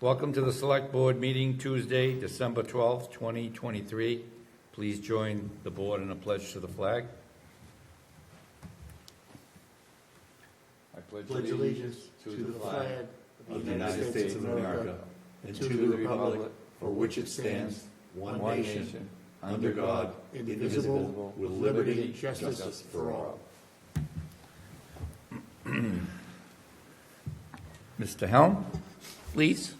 Welcome to the Select Board meeting Tuesday, December 12th, 2023. Please join the board in a pledge to the flag. I pledge allegiance to the flag of the United States of America and to the republic for which it stands, one nation, under God, indivisible, with liberty and justice for all. Mr. Helm, please.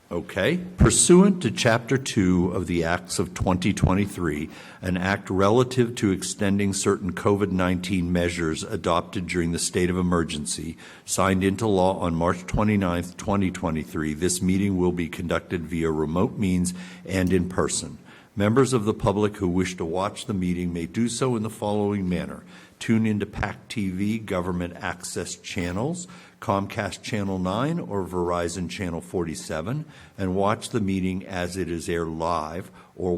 Okay. Pursuant to Chapter 2 of the Acts of 2023, an act relative to extending certain COVID-19 measures adopted during the state of emergency, signed into law on March 29, 2023, this meeting will be conducted via remote means and in person. Members of the public who wish to watch the meeting may do so in the following manner. Tune into PAC TV government access channels, Comcast Channel 9 or Verizon Channel 47, and watch the meeting as it is aired live, or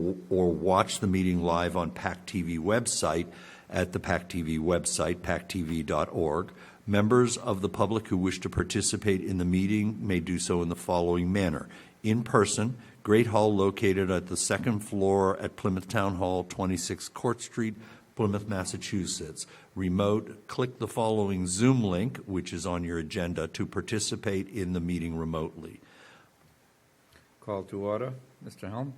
watch the meeting live on PAC TV website at the PAC TV website, pactv.org. Members of the public who wish to participate in the meeting may do so in the following manner. In person, Great Hall located at the second floor at Plymouth Town Hall, 26 Court Street, Plymouth, Massachusetts. Remote, click the following Zoom link, which is on your agenda, to participate in the meeting remotely. Call to order. Mr. Helm.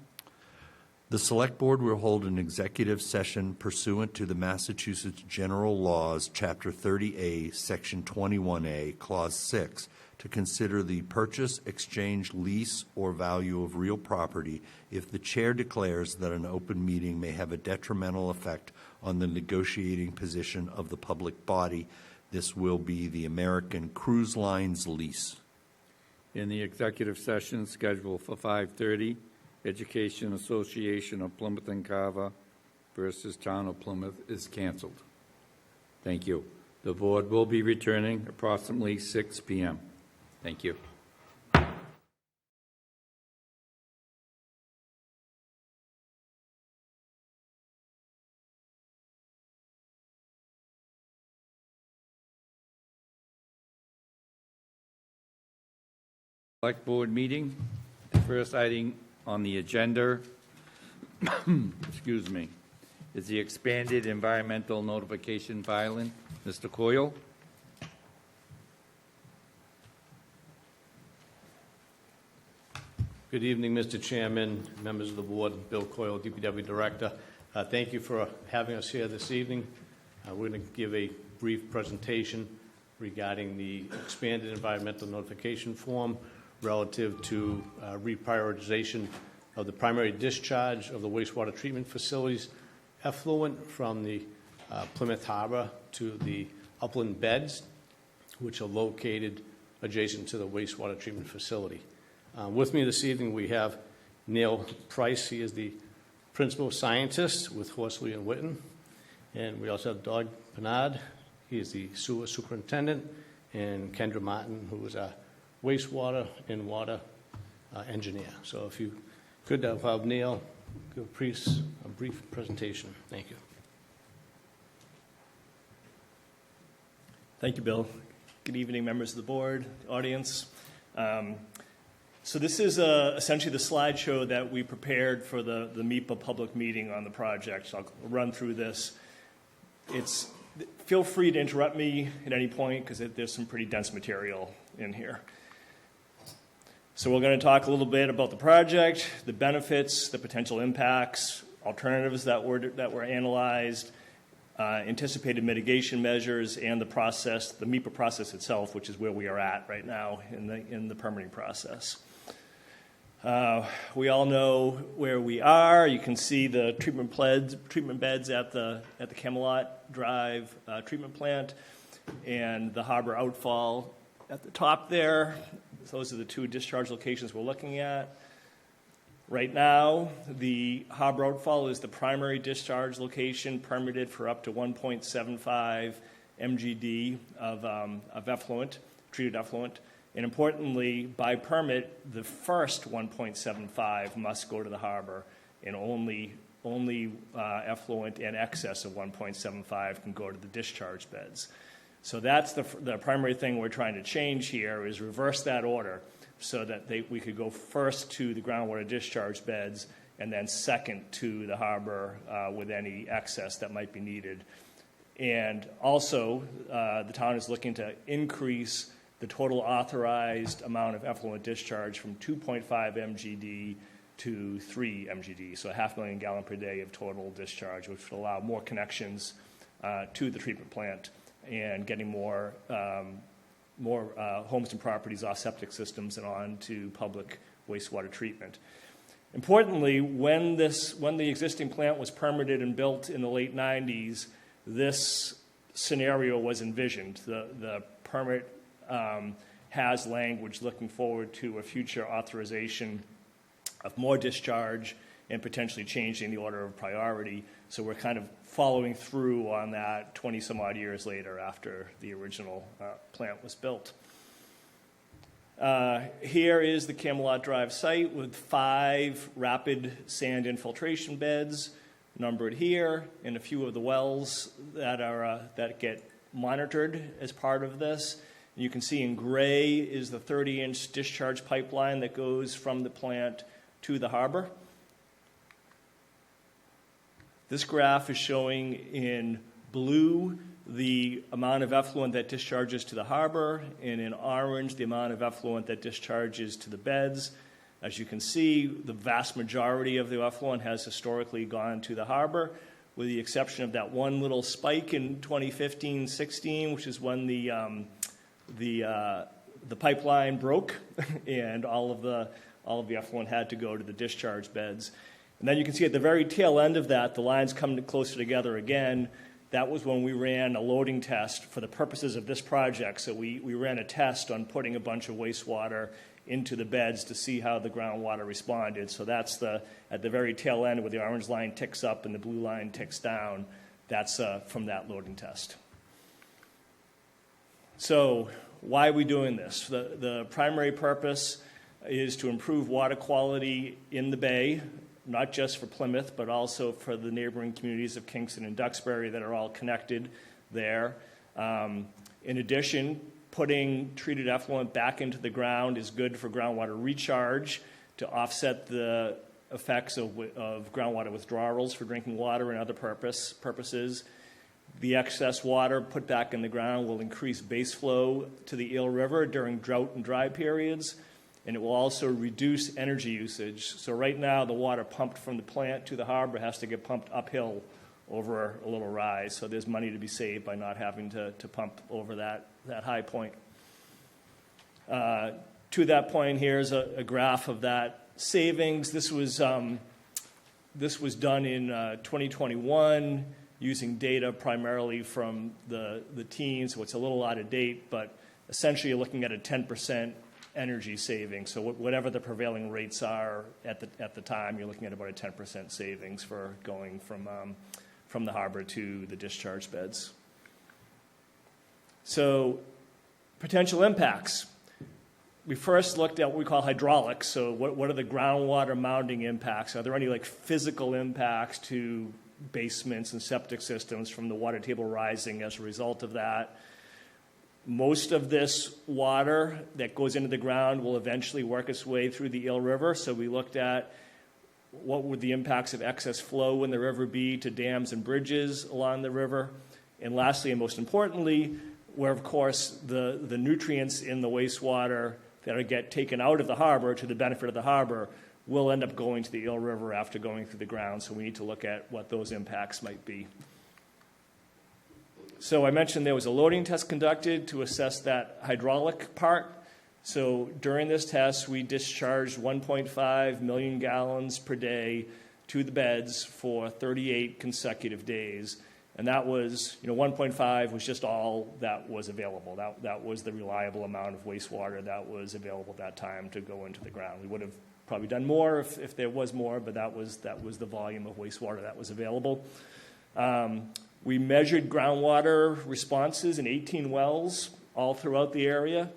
The Select Board will hold an executive session pursuant to the Massachusetts General Laws, Chapter 30A, Section 21A, Clause 6, to consider the purchase, exchange, lease, or value of real property if the chair declares that an open meeting may have a detrimental effect on the negotiating position of the public body. This will be the American Cruise Lines lease. In the executive session scheduled for 5:30, Education Association of Plymouth and Carver versus Town of Plymouth is canceled. Thank you. The board will be returning approximately 6 p.m. Thank you. Select Board meeting. The first item on the agenda excuse me, is the expanded environmental notification filing. Mr. Coyle. Good evening, Mr. Chairman, members of the board, Bill Coyle, DPW Director. Thank you for having us here this evening. We're going to give a brief presentation regarding the expanded environmental notification form relative to reprioritization of the primary discharge of the wastewater treatment facilities effluent from the Plymouth Harbor to the upland beds, which are located adjacent to the wastewater treatment facility. With me this evening, we have Neil Price. He is the principal scientist with Horsley and Witten. And we also have Doug Pinard. He is the sewer superintendent. And Kendra Martin, who is our wastewater and water engineer. So if you could have Neil give a brief presentation. Thank you. Thank you, Bill. Good evening, members of the board, audience. So this is essentially the slideshow that we prepared for the MEPA public meeting on the project. So I'll run through this. Feel free to interrupt me at any point because there's some pretty dense material in here. So we're going to talk a little bit about the project, the benefits, the potential impacts, alternatives that were analyzed, anticipated mitigation measures, and the process, the MEPA process itself, which is where we are at right now in the permitting process. We all know where we are. You can see the treatment beds at the Camelot Drive treatment plant and the harbor outfall at the top there. Those are the two discharge locations we're looking at. Right now, the harbor outfall is the primary discharge location permitted for up to 1.75 MGD of effluent, treated effluent. And importantly, by permit, the first 1.75 must go to the harbor, and only effluent in excess of 1.75 can go to the discharge beds. So that's the primary thing we're trying to change here, is reverse that order so that we could go first to the groundwater discharge beds and then second to the harbor with any excess that might be needed. And also, the town is looking to increase the total authorized amount of effluent discharge from 2.5 MGD to 3 MGD, so 500,000 gallon per day of total discharge, which will allow more connections to the treatment plant and getting more homes and properties off septic systems and on to public wastewater treatment. Importantly, when the existing plant was permitted and built in the late 90s, this scenario was envisioned. The permit has language looking forward to a future authorization of more discharge and potentially changing the order of priority. So we're kind of following through on that 20-some-odd years later after the original plant was built. Here is the Camelot Drive site with 5 rapid sand infiltration beds numbered here, and a few of the wells that get monitored as part of this. You can see in gray is the 30-inch discharge pipeline that goes from the plant to the harbor. This graph is showing in blue the amount of effluent that discharges to the harbor, and in orange the amount of effluent that discharges to the beds. As you can see, the vast majority of the effluent has historically gone to the harbor, with the exception of that one little spike in 2015-16, which is when the pipeline broke and all of the effluent had to go to the discharge beds. And then you can see at the very tail end of that, the lines come closer together again. That was when we ran a loading test for the purposes of this project. So we ran a test on putting a bunch of wastewater into the beds to see how the groundwater responded. So that's at the very tail end where the orange line ticks up and the blue line ticks down. That's from that loading test. So why are we doing this? The primary purpose is to improve water quality in the bay, not just for Plymouth, but also for the neighboring communities of Kingston and Duxbury that are all connected there. In addition, putting treated effluent back into the ground is good for groundwater recharge to offset the effects of groundwater withdrawals for drinking water and other purposes. The excess water put back in the ground will increase base flow to the Eel River during drought and dry periods, and it will also reduce energy usage. So right now, the water pumped from the plant to the harbor has to get pumped uphill over a little rise. So there's money to be saved by not having to pump over that high point. To that point, here's a graph of that savings. This was done in 2021 using data primarily from the teens, so it's a little out of date, but essentially you're looking at a 10% energy savings. So whatever the prevailing rates are at the time, you're looking at about a 10% savings for going from the harbor to the discharge beds. So potential impacts. We first looked at what we call hydraulics. So what are the groundwater mounding impacts? Are there any physical impacts to basements and septic systems from the water table rising as a result of that? Most of this water that goes into the ground will eventually work its way through the Eel River. So we looked at what would the impacts of excess flow in the river be to dams and bridges along the river. And lastly, and most importantly, where, of course, the nutrients in the wastewater that get taken out of the harbor to the benefit of the harbor will end up going to the Eel River after going through the ground. So we need to look at what those impacts might be. So I mentioned there was a loading test conducted to assess that hydraulic part. So during this test, we discharged 1.5 million gallons per day to the beds for 38 consecutive days. And that was, 1.5 was just all that was available. That was the reliable amount of wastewater that was available at that time to go into the ground. We would have probably done more if there was more, but that was the volume of wastewater that was available. We measured groundwater responses in 18 wells all throughout the area,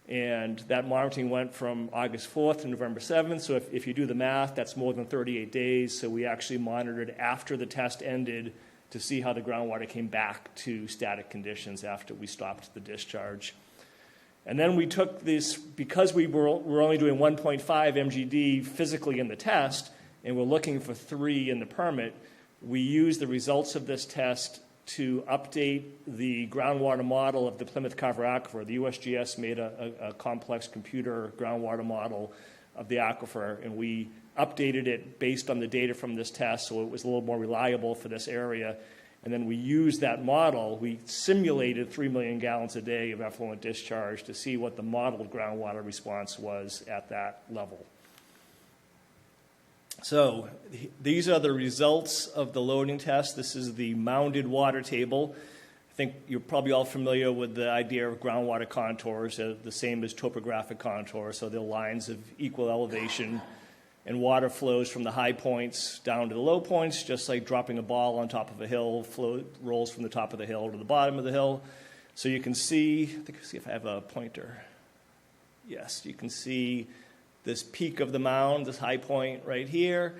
and that monitoring went from August 4th to November 7th. So if you do the math, that's more than 38 days. So we actually monitored after the test ended to see how the groundwater came back to static conditions after we stopped the discharge. And then we took this, because we were only doing 1.5 MGD physically in the test, and we're looking for 3 in the permit, we used the results of this test to update the groundwater model of the Plymouth Carver Aquifer. The USGS made a complex computer groundwater model of the aquifer, and we updated it based on the data from this test so it was a little more reliable for this area. And then we used that model. We simulated 3 million gallons a day of effluent discharge to see what the modeled groundwater response was at that level. So these are the results of the loading test. This is the mounded water table. I think you're probably all familiar with the idea of groundwater contours, the same as topographic contours. So they're lines of equal elevation, and water flows from the high points down to the low points, just like dropping a ball on top of a hill, rolls from the top of the hill to the bottom of the hill. So you can see, see if I have a pointer. Yes, you can see this peak of the mound, this high point right here.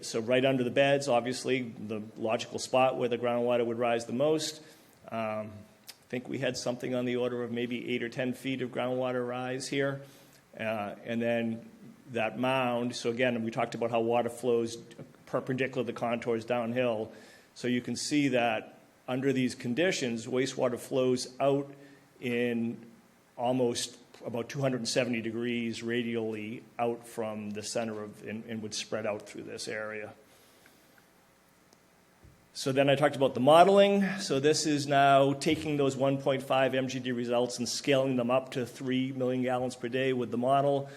So right under the beds, obviously, the logical spot where the groundwater would rise the most. I think we had something on the order of maybe 8 or 10 feet of groundwater rise here. And then that mound, so again, we talked about how water flows perpendicular to the contours downhill. So you can see that under these conditions, wastewater flows out in almost about 270 degrees radially out from the center of, and would spread out through this area. So then I talked about the modeling. So this is now taking those 1.5 MGD results and scaling them up to 3 million gallons per day with the model.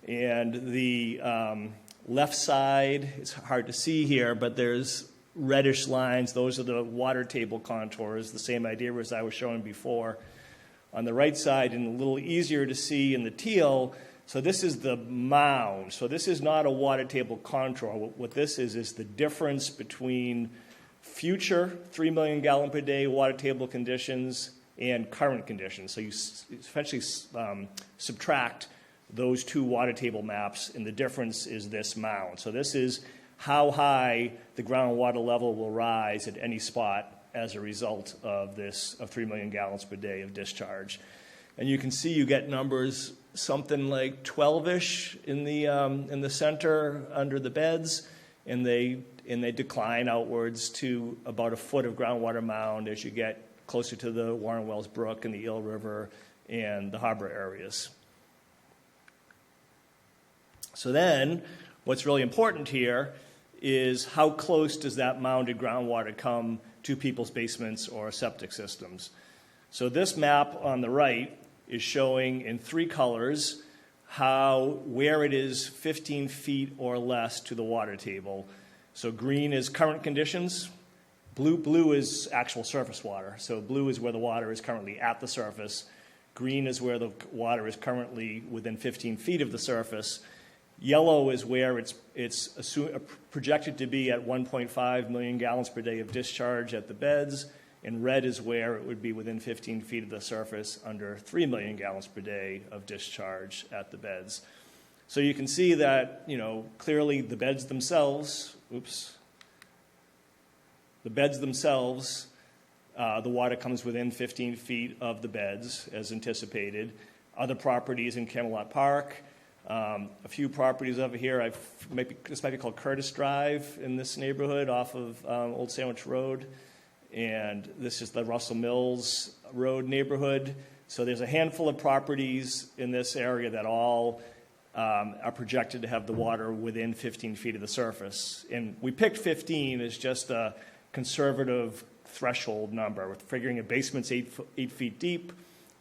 And the left side, it's hard to see here, but there's reddish lines. Those are the water table contours, the same idea as I was showing before. On the right side, and a little easier to see in the teal, so this is the mound. So this is not a water table contour. What this is the difference between future 3 million gallon per day water table conditions and current conditions. So you essentially subtract those 2 water table maps, and the difference is this mound. So this is how high the groundwater level will rise at any spot as a result of this, of 3 million gallons per day of discharge. And you can see you get numbers something like 12-ish in the center under the beds, and they decline outwards to about a foot of groundwater mound as you get closer to the Warren Wells Brook and the Eel River and the harbor areas. So then, what's really important here is how close does that mounded groundwater come to people's basements or septic systems. So this map on the right is showing in 3 colors where it is 15 feet or less to the water table. So green is current conditions, blue is actual surface water. So blue is where the water is currently at the surface, green is where the water is currently within 15 feet of the surface, yellow is where it's projected to be at 1.5 million gallons per day of discharge at the beds, and red is where it would be within 15 feet of the surface under 3 million gallons per day of discharge at the beds. So you can see that, clearly the beds themselves, the water comes within 15 feet of the beds as anticipated. Other properties in Camelot Park, a few properties over here. This might be called Curtis Drive in this neighborhood off of Old Sandwich Road. And this is the Russell Mills Road neighborhood. So there's a handful of properties in this area that all are projected to have the water within 15 feet of the surface. And we picked 15 as just a conservative threshold number. We're figuring a basement's 8 feet deep.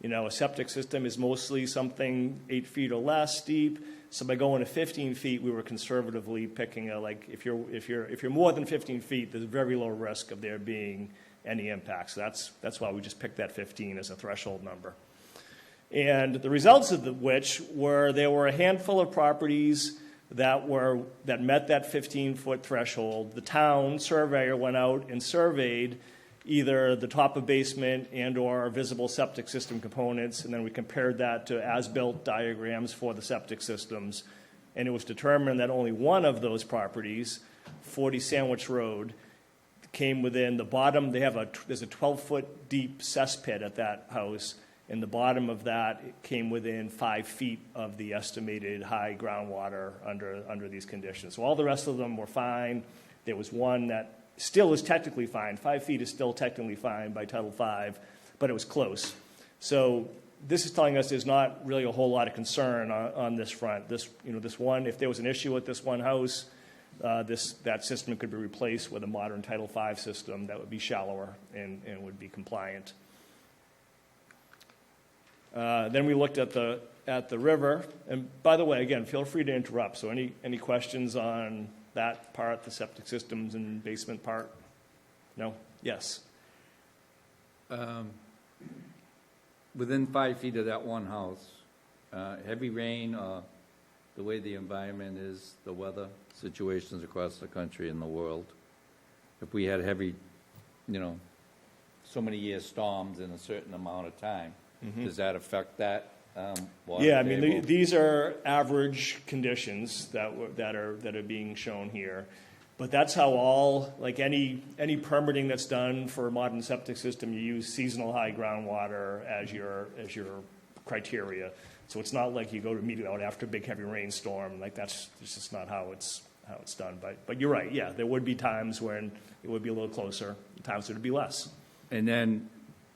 A septic system is mostly something 8 feet or less deep. So by going to 15 feet, we were conservatively picking if you're more than 15 feet, there's very low risk of there being any impact. So that's why we just picked that 15 as a threshold number. And the results of which were there were a handful of properties that met that 15-foot threshold. The town surveyor went out and surveyed either the top of basement and or visible septic system components, and then we compared that to as-built diagrams for the septic systems. And it was determined that only one of those properties, 40 Sandwich Road, came within the bottom, there's a 12-foot deep cesspit at that house, and the bottom of that came within 5 feet of the estimated high groundwater under these conditions. So all the rest of them were fine. There was one that still is technically fine. 5 feet is still technically fine by Title V, but it was close. So this is telling us there's not really a whole lot of concern on this front. This one, if there was an issue with this one house, that system could be replaced with a modern Title V system that would be shallower and would be compliant. Then we looked at the river, and by the way, again, feel free to interrupt. So any questions on that part, the septic systems and basement part? No? Yes. Within 5 feet of that one house, heavy rain, the way the environment is, the weather situations across the country and the world, if we had heavy, so many years storms in a certain amount of time, does that affect that water Yeah, I mean, table? these are average conditions that are being shown here. But that's how any permitting that's done for a modern septic system, you use seasonal high groundwater as your criteria. So it's not like you go immediately out after a big heavy rainstorm. That's just not how it's done. But you're right. Yeah, there would be times when it would be a little closer. Times it would be less. And then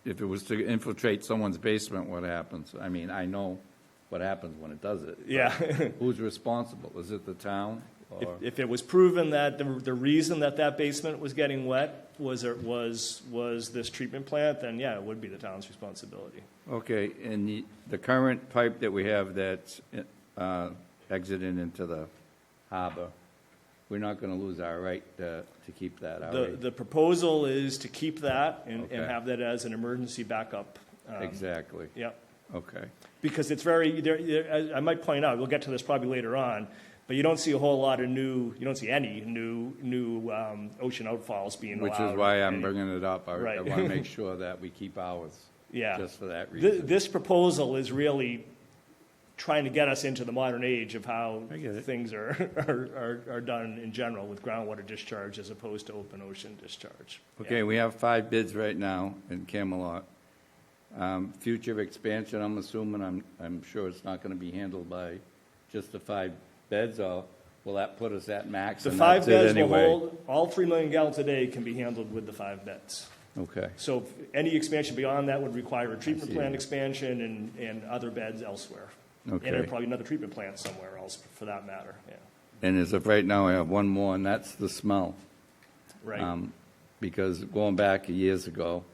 if it was to infiltrate someone's basement, what happens? I mean, I know what happens when it does it. Yeah. Who's responsible? Is it the town? Or? If it was proven that the reason that basement was getting wet was this treatment plant, then yeah, it would be the town's responsibility. Okay, and the current pipe that we have that's exiting into the harbor, we're not going to lose our right to keep that, are we? The proposal is to keep that and Okay. have that as an emergency backup. Exactly. Yeah. Okay. Because it's I might point out, we'll get to this probably later on, but you don't see a whole lot of you don't see any new ocean outfalls being allowed. Which is why I'm bringing it up. I Right. want to make sure that we keep ours. Yeah. Just for that reason. This proposal is really trying to get us into the modern age of how I get it. things are done in general with groundwater discharge as opposed to open ocean discharge. Okay, Yeah. we have 5 bids right now in Camelot. Future expansion, I'm assuming, I'm sure it's not going to be handled by just the 5 beds, or will that put us at max? The and 5 that's it beds will anyway? hold, all 3 million gallons a day can be handled with the 5 beds. Okay, So any expansion beyond that would require a treatment see. plant expansion and other beds elsewhere. Okay. And probably another treatment plant somewhere else for that matter, yeah. and as of right now, I have one more, and that's the smell. Right. Because going back years ago,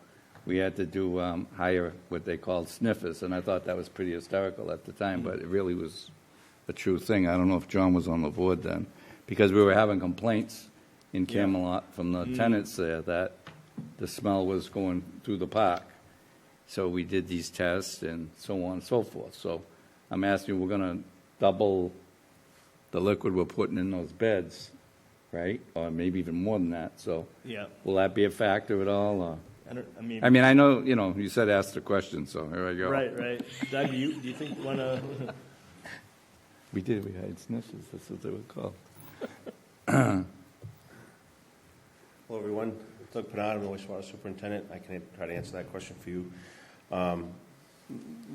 we had to do hire what they called sniffers, and I thought that was pretty hysterical at the time, but it really was a true thing. I don't know if John was on the board then, because we were having complaints in Camelot from the tenants there that the smell was going through the park. So we did these tests and so on and so forth. So I'm asking, we're going to double the liquid we're putting in those beds, right? Or maybe even more than that. So Yeah. will that be a factor at all? Or? I I mean, I know, you said ask the question, so here I go. Right. Doug, do you think you want to? We did, we had sniffers, that's what they were called. Hello, everyone. Doug Pinard, I'm the wastewater superintendent. I can try to answer that question for you.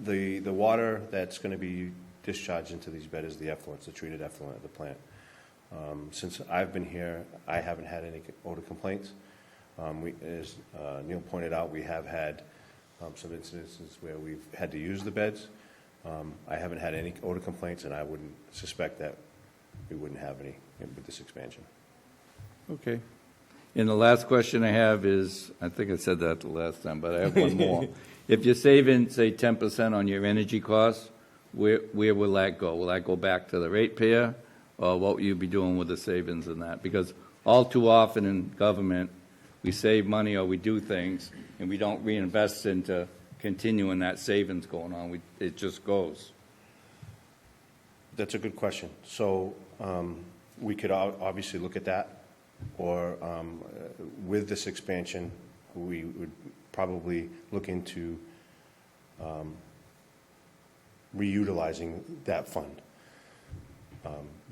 The water that's going to be discharged into these beds is the effluents, the treated effluent of the plant. Since I've been here, I haven't had any odor complaints. As Neil pointed out, we have had some incidences where we've had to use the beds. I haven't had any odor complaints, and I wouldn't suspect that we wouldn't have any with this expansion. Okay. And the last question I have is, I think I said that the last time, but I have one more. If you're saving, say, 10% on your energy costs, where will that go? Will that go back to the ratepayer, or what will you be doing with the savings in that? Because all too often in government, we save money or we do things, and we don't reinvest into continuing that savings going on. It just goes. That's a good question. So we could obviously look at that, or with this expansion, we would probably look into reutilizing that fund,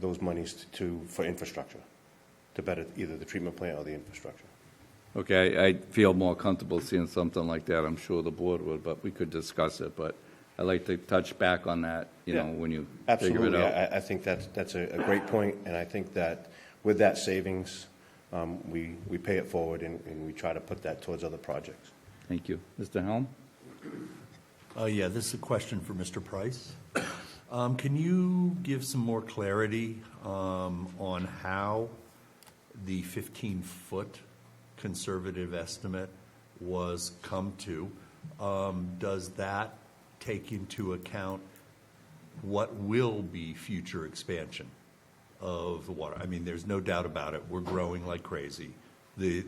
those monies for infrastructure, to better either the treatment plant or the infrastructure. Okay, I feel more comfortable seeing something like that. I'm sure the board would, but we could discuss it. But I'd like to touch back on that, you know, Yeah, when you figure it Absolutely. out. I think that's a great point, and I think that with that savings, we pay it forward and we try to put that towards other projects. Thank you. Mr. Helm? Yeah, this is a question for Mr. Price. Can you give some more clarity on how the 15-foot conservative estimate was come to? Does that take into account what will be future expansion of the water? I mean, there's no doubt about it. We're growing like crazy. The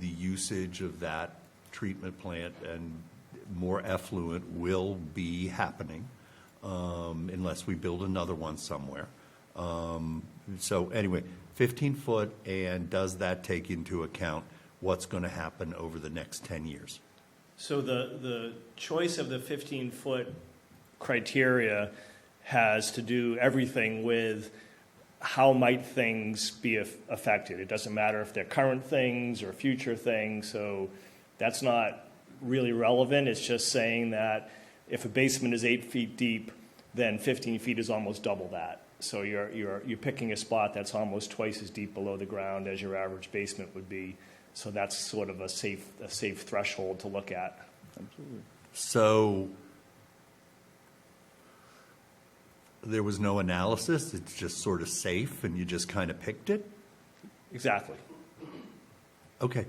usage of that treatment plant and more effluent will be happening unless we build another one somewhere. So anyway, 15-foot, and does that take into account what's going to happen over the next 10 years? So the choice of the 15-foot criteria has to do everything with how might things be affected. It doesn't matter if they're current things or future things, so that's not really relevant. It's just saying that if a basement is 8 feet deep, then 15 feet is almost double that. So you're picking a spot that's almost twice as deep below the ground as your average basement would be. So that's sort of a safe threshold to look at. So there was no analysis, it's just sort of safe and you just kind of picked it? Exactly. Okay,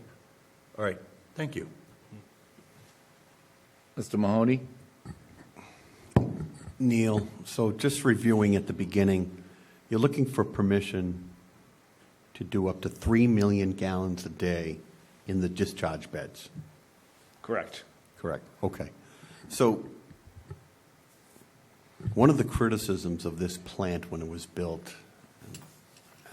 all right, thank you. Mr. Mahoney? Neil, so just reviewing at the beginning, you're looking for permission to do up to 3 million gallons a day in the discharge beds. Correct. Correct. Okay. So one of the criticisms of this plant when it was built,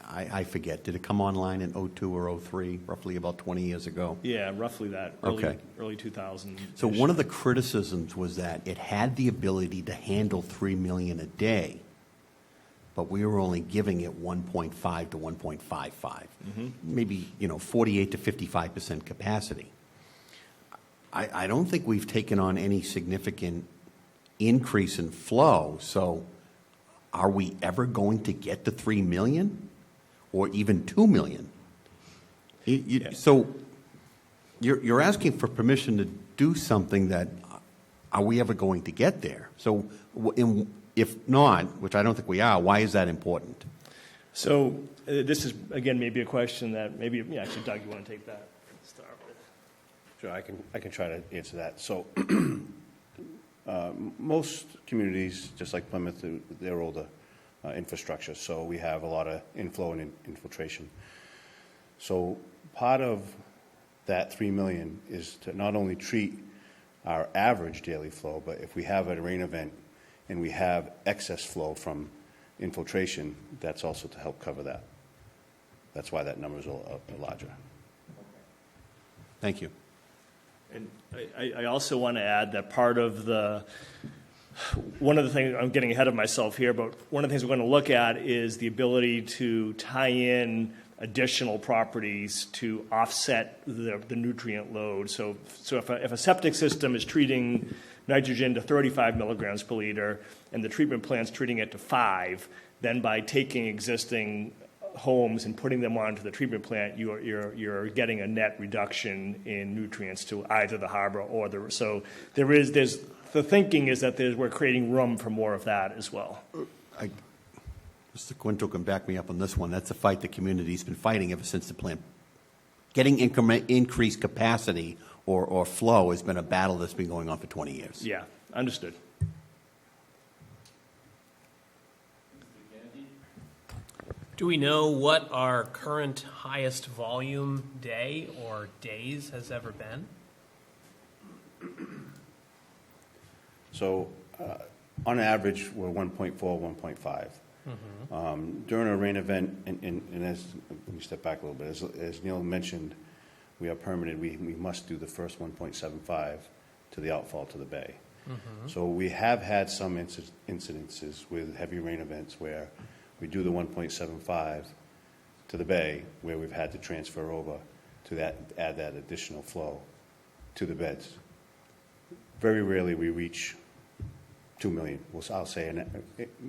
I forget, did it come online in 02 or 03, roughly about 20 years ago? Yeah, roughly that. Okay. Early 2000. So one of the criticisms was that it had the ability to handle 3 million a day, but we were only giving it 1.5 to 1.55, maybe 48 to 55% capacity. I don't think we've taken on any significant increase in flow. So are we ever going to get to 3 million or even 2 million? So you're asking for permission to do something that, are we ever going to get there? So if not, which I don't think we are, why is that important? So this is, again, maybe a question that maybe, actually, Doug, you want to take that? Start with. Sure, I can try to answer that. So most communities, just like Plymouth, they're older infrastructure, so we have a lot of inflow and infiltration. So part of that 3 million is to not only treat our average daily flow, but if we have a rain event and we have excess flow from infiltration, that's also to help cover that. That's why that number is a larger. Thank you. And I also want to add that one of the things, I'm getting ahead of myself here, but one of the things we're going to look at is the ability to tie in additional properties to offset the nutrient load. So if a septic system is treating nitrogen to 35 milligrams per liter and the treatment plant's treating it to 5, then by taking existing homes and putting them onto the treatment plant, you're getting a net reduction in nutrients to either the harbor or so there's the thinking is that we're creating room for more of that as well. Mr. Quinto can back me up on this one. That's a fight the community's been fighting ever since the plant. Getting increased capacity or flow has been a battle that's been going on for 20 years. Yeah, understood. Do we know what our current highest volume day or days has ever been? So on average, we're 1.4, 1.5. During a rain event, and as let me step back a little bit, as Neil mentioned, we are permitted, we must do the first 1.75 to the outfall to the bay. So we have had some incidences with heavy rain events where we do the 1.75 to the bay, where we've had to transfer over to add that additional flow to the beds. Very rarely we reach 2 million. Well, I'll say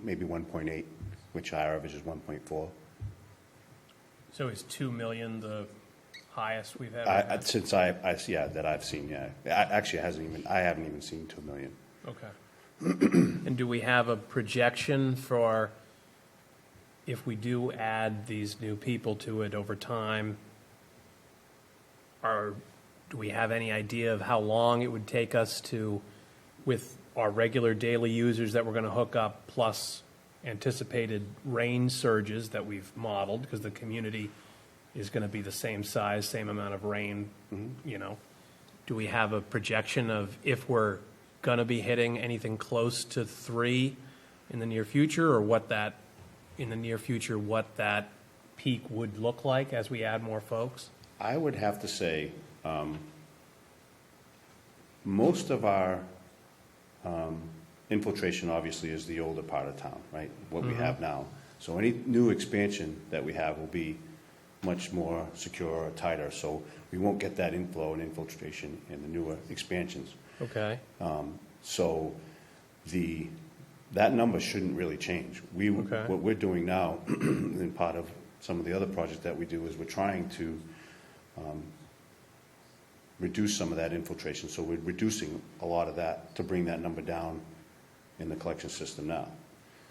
maybe 1.8, which our average is 1.4. So is 2 million the highest we've ever had? Since that I've seen, yeah. Actually, I haven't even seen 2 million. Okay. And do we have a projection for if we do add these new people to it over time? Or do we have any idea of how long it would take us to, with our regular daily users that we're going to hook up, plus anticipated rain surges that we've modeled, because the community is going to be the same size, same amount of rain, you know? Do we have a projection of if we're going to be hitting anything close to 3 in the near future, or what that peak would look like as we add more folks? I would have to say most of our infiltration obviously is the older part of town, right? What we have now. So any new expansion that we have will be much more secure or tighter. So we won't get that inflow and infiltration in the newer expansions. Okay. So that number shouldn't really change. Okay. What we're doing now, and part of some of the other projects that we do, is we're trying to reduce some of that infiltration. So we're reducing a lot of that to bring that number down in the collection system now.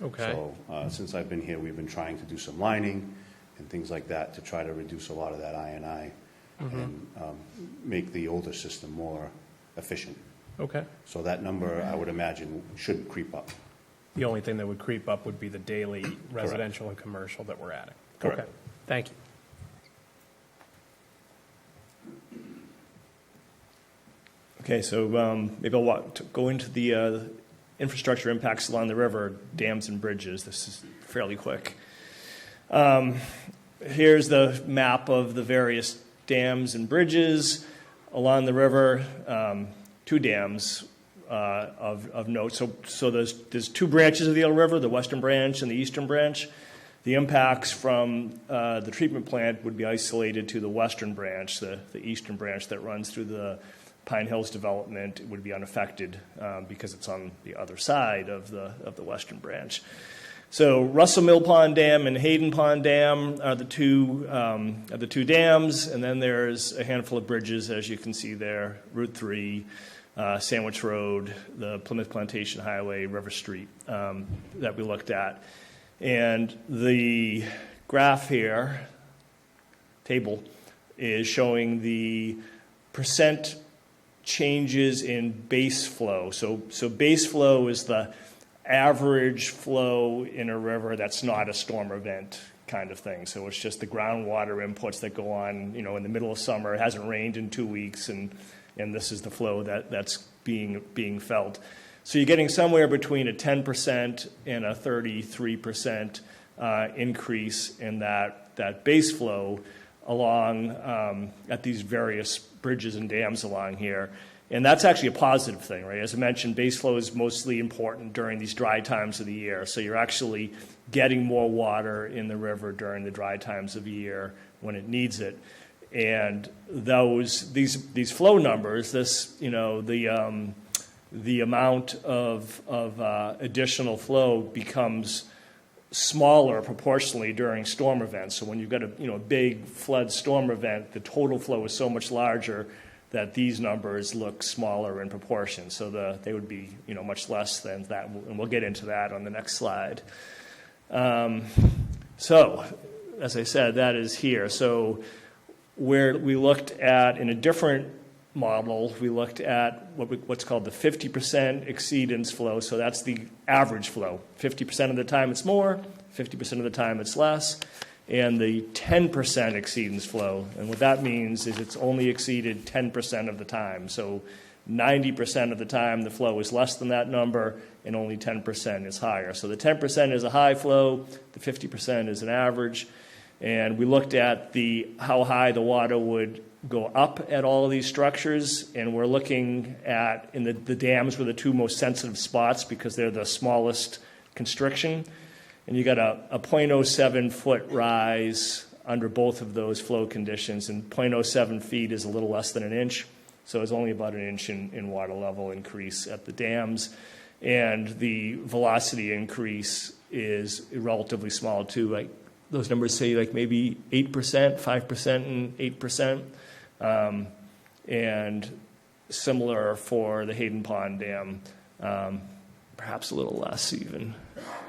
Okay. So since I've been here, we've been trying to do some lining and things like that to try to reduce a lot of that I&I and make the older system more efficient. Okay. So that number, I would imagine, shouldn't creep up. The only thing that would creep up would be the daily residential and commercial that we're adding. Correct. Okay. Thank you. Okay, so maybe I'll go into the infrastructure impacts along the river, dams and bridges. This is fairly quick. Here's the map of the various dams and bridges along the river. 2 dams of note. So there's 2 branches of the Yellow River, the western branch and the eastern branch. The impacts from the treatment plant would be isolated to the western branch. The eastern branch that runs through the Pine Hills development would be unaffected because it's on the other side of the western branch. So Russell Mill Pond Dam and Hayden Pond Dam are the two dams, and then there's a handful of bridges, as you can see there: Route 3, Sandwich Road, the Plymouth Plantation Highway, River Street that we looked at. And the graph here, table, is showing the percent changes in base flow. So base flow is the average flow in a river that's not a storm event kind of thing. So it's just the groundwater inputs that go on, in the middle of summer. It hasn't rained in 2 weeks, and this is the flow that's being felt. So you're getting somewhere between a 10% and a 33% increase in that base flow along at these various bridges and dams along here. And that's actually a positive thing, right? As I mentioned, base flow is mostly important during these dry times of the year. So you're actually getting more water in the river during the dry times of the year when it needs it. And these flow numbers, the amount of additional flow becomes smaller proportionally during storm events. So when you've got a big flood storm event, the total flow is so much larger that these numbers look smaller in proportion. So they would be much less than that, and we'll get into that on the next slide. So as I said, that is here. So where we looked at in a different model, we looked at what's called the 50% exceedance flow. So that's the average flow. 50% of the time it's more, 50% of the time it's less, and the 10% exceedance flow. And what that means is it's only exceeded 10% of the time. So 90% of the time the flow is less than that number, and only 10% is higher. So the 10% is a high flow, the 50% is an average. And we looked at how high the water would go up at all of these structures, and we're looking at, in the dams were the 2 most sensitive spots because they're the smallest constriction. And you got a 0.07 foot rise under both of those flow conditions, and 0.07 feet is a little less than an inch, so it's only about an inch in water level increase at the dams. And the velocity increase is relatively small too. Like those numbers say like maybe 8%, 5% and 8%. And similar for the Hayden Pond Dam, perhaps a little less even.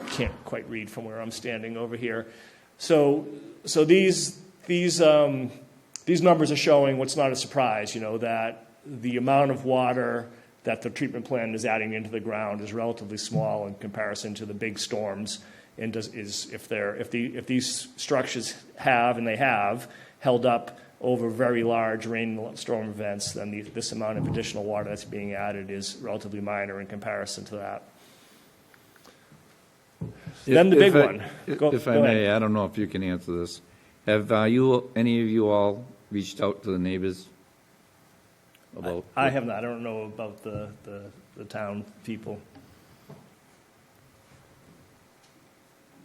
Can't quite read from where I'm standing over here. So these numbers are showing what's not a surprise, that the amount of water that the treatment plant is adding into the ground is relatively small in comparison to the big storms, and if these structures have, and they have, held up over very large rain and storm events, then this amount of additional water that's being added is relatively minor in comparison to that. Then the big one. If I may, I don't know if you can answer this. Have any of you all reached out to the neighbors about? I have not. I don't know about the town people.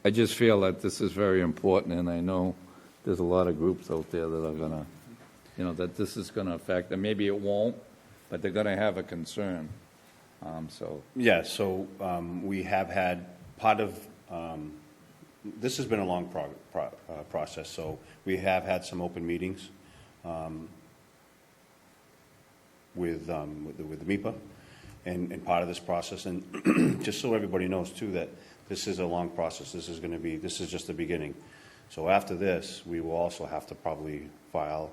I just feel that this is very important, and I know there's a lot of groups out there that are gonna, that this is gonna affect, and maybe it won't, but they're gonna have a concern, so. Yeah, so we have had part of, this has been a long process, so we have had some open meetings with the MIPA and part of this process. And just so everybody knows too, that this is a long process. This is just the beginning. So after this, we will also have to probably file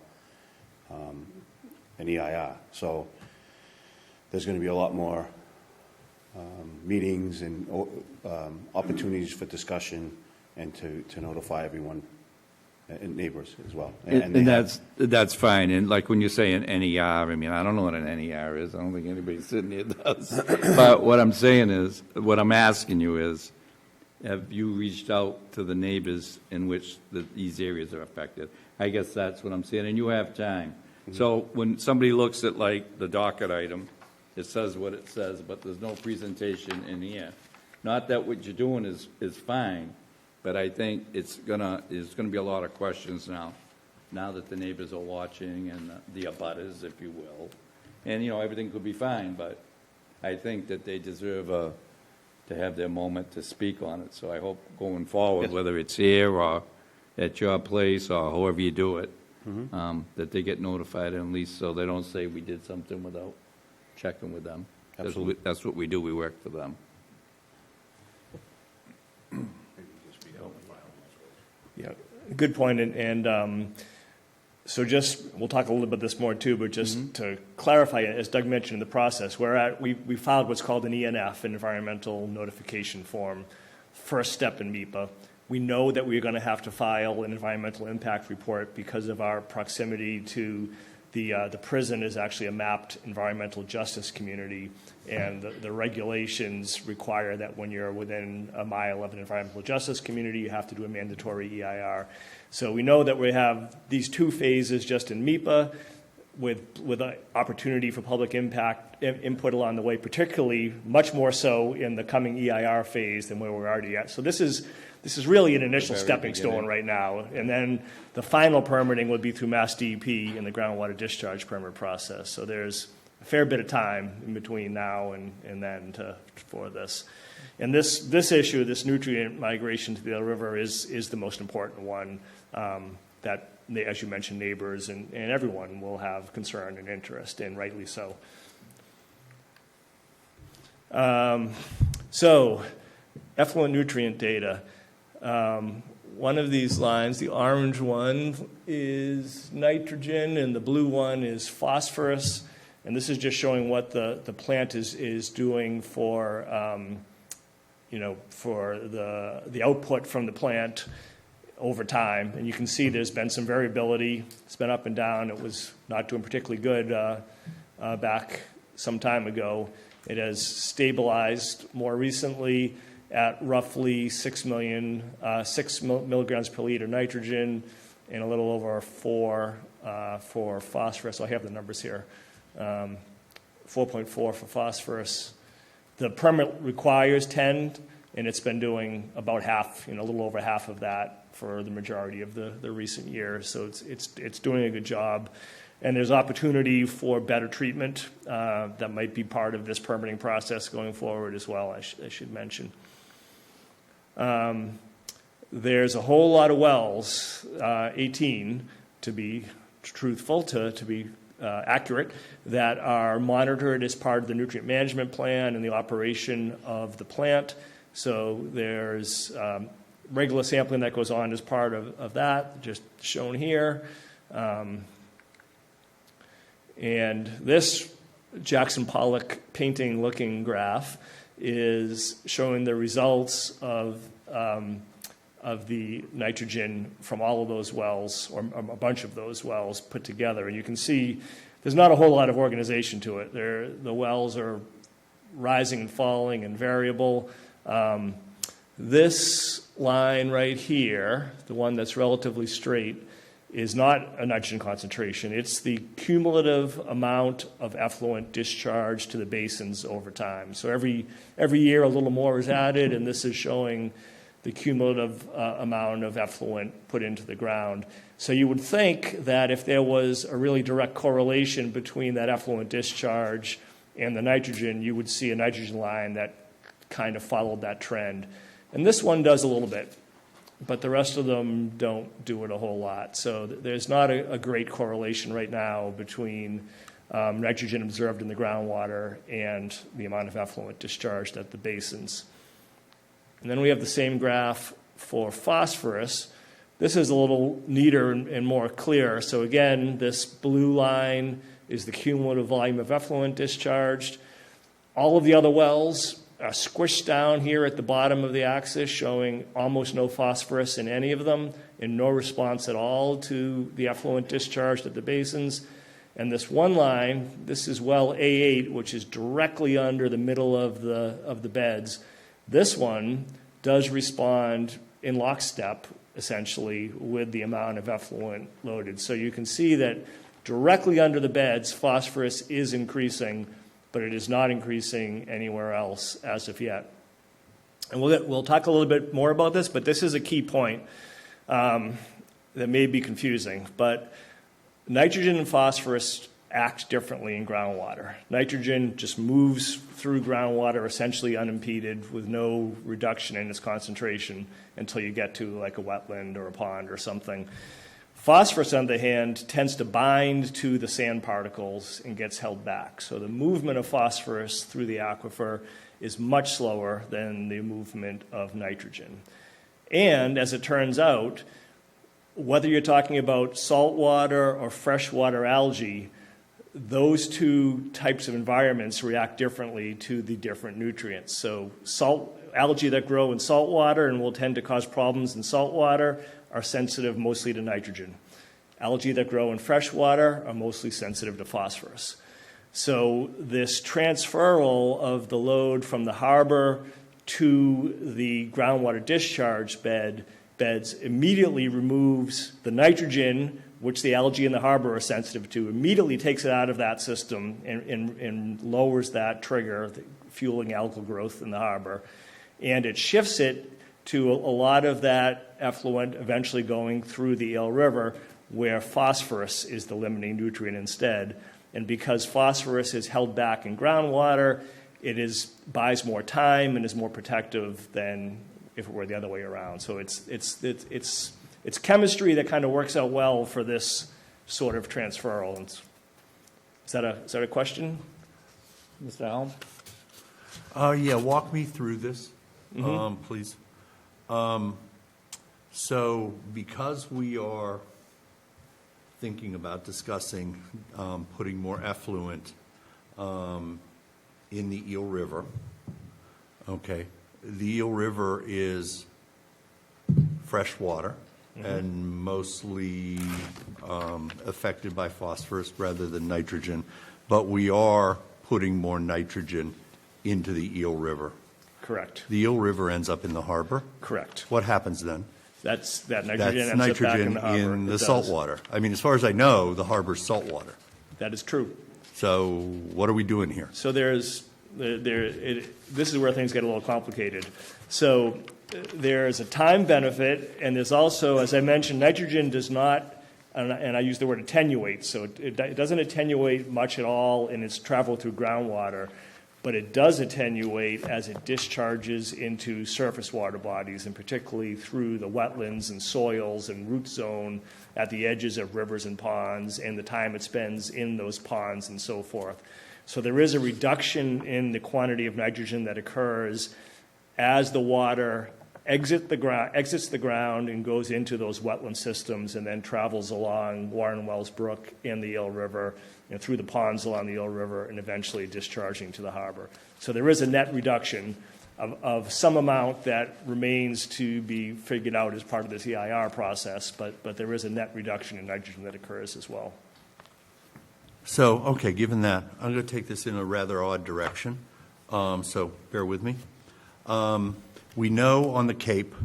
an EIR. So there's going to be a lot more meetings and opportunities for discussion and to notify everyone and neighbors as well. And that's fine. And like when you say an NER, I mean, I don't know what an NER is. I don't think anybody sitting here does. But what I'm saying is, what I'm asking you is, have you reached out to the neighbors in which these areas are affected? I guess that's what I'm saying, and you have time. Mm-hmm. So when somebody looks at like the docket item, it says what it says, but there's no presentation in here. Not that what you're doing is fine, but I think there's gonna be a lot of questions now that the neighbors are watching and the abutters, if you will. And, everything could be fine, but I think that they deserve to have their moment to speak on it. So I hope going forward, Yes. whether it's here or at your place or however you do it, Mm-hmm. that they get notified, at least so they don't say we did something without checking with them. Absolutely. That's what we do. We work for them. Yeah, good point. And so we'll talk a little bit about this more too, but just to clarify, as Doug mentioned in the process, we filed what's called an ENF, an environmental notification form, first step in MIPA. We know that we're going to have to file an environmental impact report because of our proximity to the prison is actually a mapped environmental justice community, and the regulations require that when you're within a mile of an environmental justice community, you have to do a mandatory EIR. So we know that we have these two phases just in MIPA with an opportunity for public input along the way, particularly much more so in the coming EIR phase than where we're already at. So this is really an initial stepping stone right now. And then the final permitting would be through Mass DEP in the groundwater discharge permit process. So there's a fair bit of time in between now and then for this. And this issue, this nutrient migration to the Eel River is the most important one that, as you mentioned, neighbors and everyone will have concern and interest, and rightly so. So effluent nutrient data. One of these lines, the orange one, is nitrogen, and the blue one is phosphorus. And this is just showing what the plant is doing for, for the output from the plant over time. And you can see there's been some variability. It's been up and down. It was not doing particularly good back some time ago. It has stabilized more recently at roughly 6 milligrams per liter nitrogen and a little over 4 for phosphorus. I have the numbers here. 4.4 for phosphorus. The permit requires 10, and it's been doing about half, a little over half of that for the majority of the recent years. So it's doing a good job. And there's opportunity for better treatment that might be part of this permitting process going forward as well, I should mention. There's a whole lot of wells, 18 to be truthful, to be accurate, that are monitored as part of the nutrient management plan and the operation of the plant. So there's regular sampling that goes on as part of that, just shown here. And this Jackson Pollock painting-looking graph is showing the results of the nitrogen from all of those wells, or a bunch of those wells put together. And you can see there's not a whole lot of organization to it. The wells are rising and falling and variable. This line right here, the one that's relatively straight, is not a nitrogen concentration. It's the cumulative amount of effluent discharged to the basins over time. So every year a little more is added, and this is showing the cumulative amount of effluent put into the ground. So you would think that if there was a really direct correlation between that effluent discharge and the nitrogen, you would see a nitrogen line that kind of followed that trend. And this one does a little bit, but the rest of them don't do it a whole lot. So there's not a great correlation right now between nitrogen observed in the groundwater and the amount of effluent discharged at the basins. And then we have the same graph for phosphorus. This is a little neater and more clear. So again, this blue line is the cumulative volume of effluent discharged. All of the other wells are squished down here at the bottom of the axis, showing almost no phosphorus in any of them and no response at all to the effluent discharged at the basins. And this one line, this is well A8, which is directly under the middle of the beds. This one does respond in lockstep, essentially, with the amount of effluent loaded. So you can see that directly under the beds, phosphorus is increasing, but it is not increasing anywhere else as of yet. And we'll talk a little bit more about this, but this is a key point that may be confusing. But nitrogen and phosphorus act differently in groundwater. Nitrogen just moves through groundwater essentially unimpeded with no reduction in its concentration until you get to like a wetland or a pond or something. Phosphorus, on the other hand, tends to bind to the sand particles and gets held back. So the movement of phosphorus through the aquifer is much slower than the movement of nitrogen. And as it turns out, whether you're talking about saltwater or freshwater algae, those two types of environments react differently to the different nutrients. So algae that grow in saltwater and will tend to cause problems in saltwater are sensitive mostly to nitrogen. Algae that grow in freshwater are mostly sensitive to phosphorus. So this transferal of the load from the harbor to the groundwater discharge beds immediately removes the nitrogen, which the algae in the harbor are sensitive to, immediately takes it out of that system and lowers that trigger, fueling algal growth in the harbor. And it shifts it to a lot of that effluent eventually going through the Eel River, where phosphorus is the limiting nutrient instead. And because phosphorus is held back in groundwater, it buys more time and is more protective than if it were the other way around. So it's chemistry that kind of works out well for this sort of transferal. Is that a question? Mr. Allen? Yeah, walk me through this, please. So because we are thinking about discussing putting more effluent in the Eel River, okay, the Eel River is fresh water and mostly affected by phosphorus rather than nitrogen, but we are putting more nitrogen into the Eel River. Correct. The Eel River ends up in the harbor? Correct. What happens then? That nitrogen That's ends up back in nitrogen the harbor. in It the does. saltwater. I mean, as far as I know, the harbor's saltwater. That is true. So what are we doing here? So this is where things get a little complicated. So there's a time benefit, and there's also, as I mentioned, nitrogen does not, and I use the word attenuate, so it doesn't attenuate much at all in its travel through groundwater, but it does attenuate as it discharges into surface water bodies, and particularly through the wetlands and soils and root zone at the edges of rivers and ponds, and the time it spends in those ponds and so forth. So there is a reduction in the quantity of nitrogen that occurs as the water exits the ground and goes into those wetland systems, and then travels along Warren Wells Brook and the Eel River, through the ponds along the Eel River, and eventually discharging to the harbor. So there is a net reduction of some amount that remains to be figured out as part of this EIR process, but there is a net reduction in nitrogen that occurs as well. So, okay, given that, I'm going to take this in a rather odd direction, so bear with me. We know on the Cape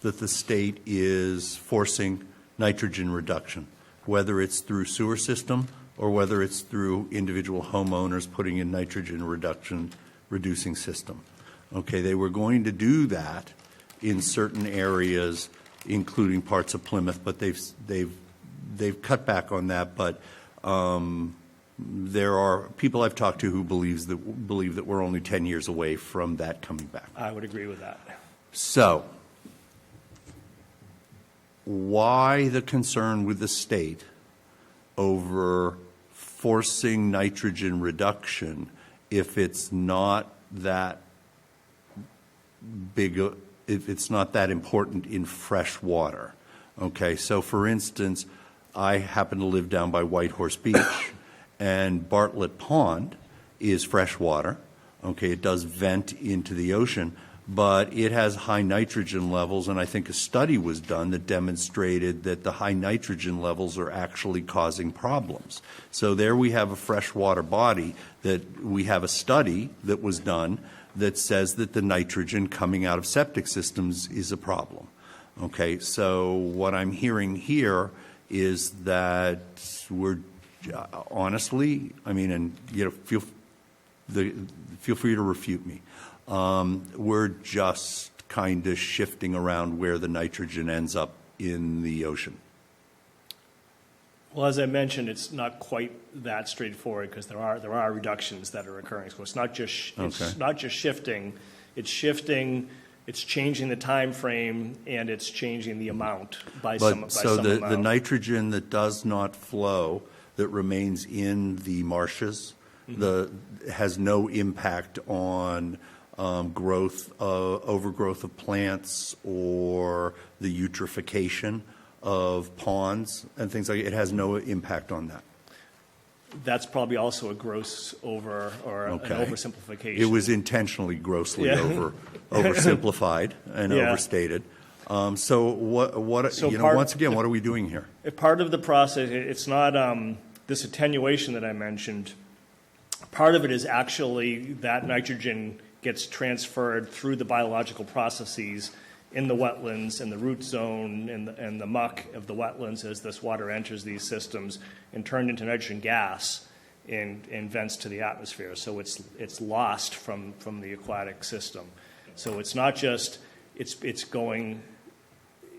that the state is forcing nitrogen reduction, whether it's through sewer system or whether it's through individual homeowners putting in nitrogen reducing system. Okay, they were going to do that in certain areas, including parts of Plymouth, but they've cut back on that. But there are people I've talked to who believe that we're only 10 years away from that coming back. I would agree with that. So, why the concern with the state over forcing nitrogen reduction if it's not that big, if it's not that important in fresh water? Okay, so for instance, I happen to live down by Whitehorse Beach, and Bartlett Pond is fresh water. Okay, it does vent into the ocean, but it has high nitrogen levels, and I think a study was done that demonstrated that the high nitrogen levels are actually causing problems. So there we have a freshwater body that we have a study that was done that says that the nitrogen coming out of septic systems is a problem. Okay, so what I'm hearing here is that we're honestly, I mean, and feel free to refute me. We're just kind of shifting around where the nitrogen ends up in the ocean. Well, as I mentioned, it's not quite that straightforward because there are reductions that are occurring. So it's not just shifting. It's shifting. It's changing the time frame, and it's changing the amount by some amount. So the nitrogen that does not flow, that remains in the marshes, has no impact on overgrowth of plants or the eutrophication of ponds and things like that. It has no impact on that. That's probably also a gross an oversimplification. It was intentionally grossly oversimplified and overstated. So once again, what are we doing here? Part of the process, it's not this attenuation that I mentioned. Part of it is actually that nitrogen gets transferred through the biological processes in the wetlands and the root zone and the muck of the wetlands as this water enters these systems and turned into nitrogen gas and vents to the atmosphere. So it's lost from the aquatic system. So it's not just it's going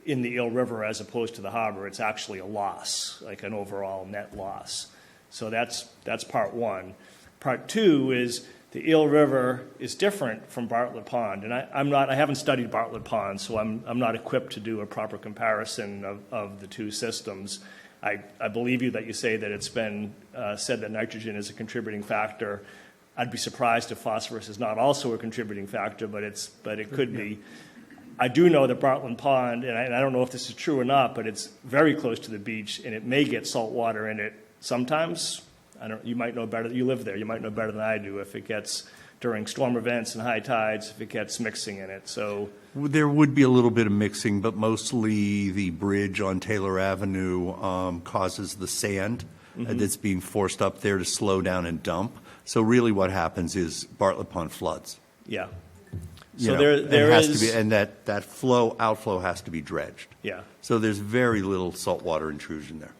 in the Eel River as opposed to the harbor. It's actually a loss, like an overall net loss. So that's part one. Part two is the Eel River is different from Bartlett Pond, and I haven't studied Bartlett Pond, so I'm not equipped to do a proper comparison of the two systems. I believe you that you say that it's been said that nitrogen is a contributing factor. I'd be surprised if phosphorus is not also a contributing factor, but it could be. I do know that Bartlett Pond, and I don't know if this is true or not, but it's very close to the beach, and it may get salt water in it sometimes. You might know better. You live there. You might know better than I do if it gets during storm events and high tides, if it gets mixing in it. So there would be a little bit of mixing, but mostly the bridge on Taylor Avenue causes the sand that's being forced up there to slow down and dump. So really what happens is Bartlett Pond floods. Yeah. So there has is, to be, and that outflow has to be dredged. Yeah. So there's very little saltwater intrusion there,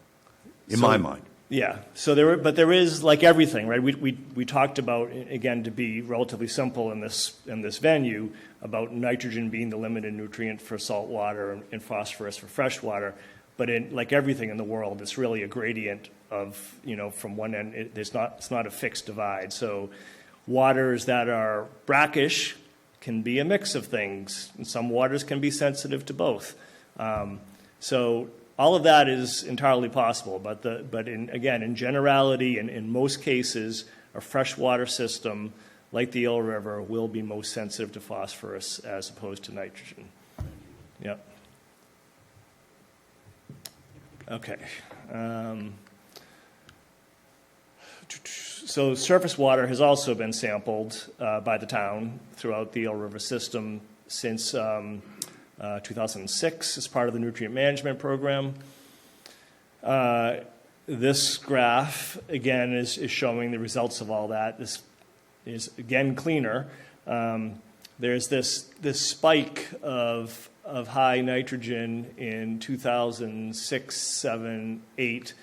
in my mind. Yeah, so there is, like everything, right? We talked about, again, to be relatively simple in this venue, about nitrogen being the limited nutrient for salt water and phosphorus for fresh water. But like everything in the world, it's really a gradient of, from one end, it's not a fixed divide. So waters that are brackish can be a mix of things, and some waters can be sensitive to both. So all of that is entirely possible, but in generality, and in most cases, a freshwater system like the Eel River will be most sensitive to phosphorus as opposed to nitrogen. Yep. Okay. So surface water has also been sampled by the town throughout the Eel River system since 2006 as part of the nutrient management program. This graph, again, is showing the results of all that. This is, again, cleaner. There's this spike of high nitrogen in 2006, 7, 8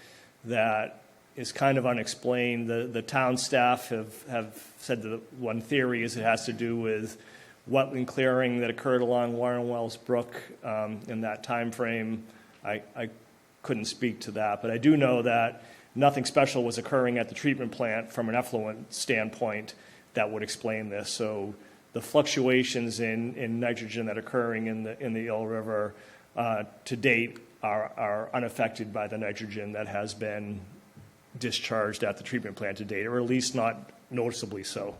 that is kind of unexplained. The town staff have said that one theory is it has to do with wetland clearing that occurred along Warren Wells Brook in that time frame. I couldn't speak to that, but I do know that nothing special was occurring at the treatment plant from an effluent standpoint that would explain this. So the fluctuations in nitrogen that are occurring in the Eel River to date are unaffected by the nitrogen that has been discharged at the treatment plant to date, or at least not noticeably so.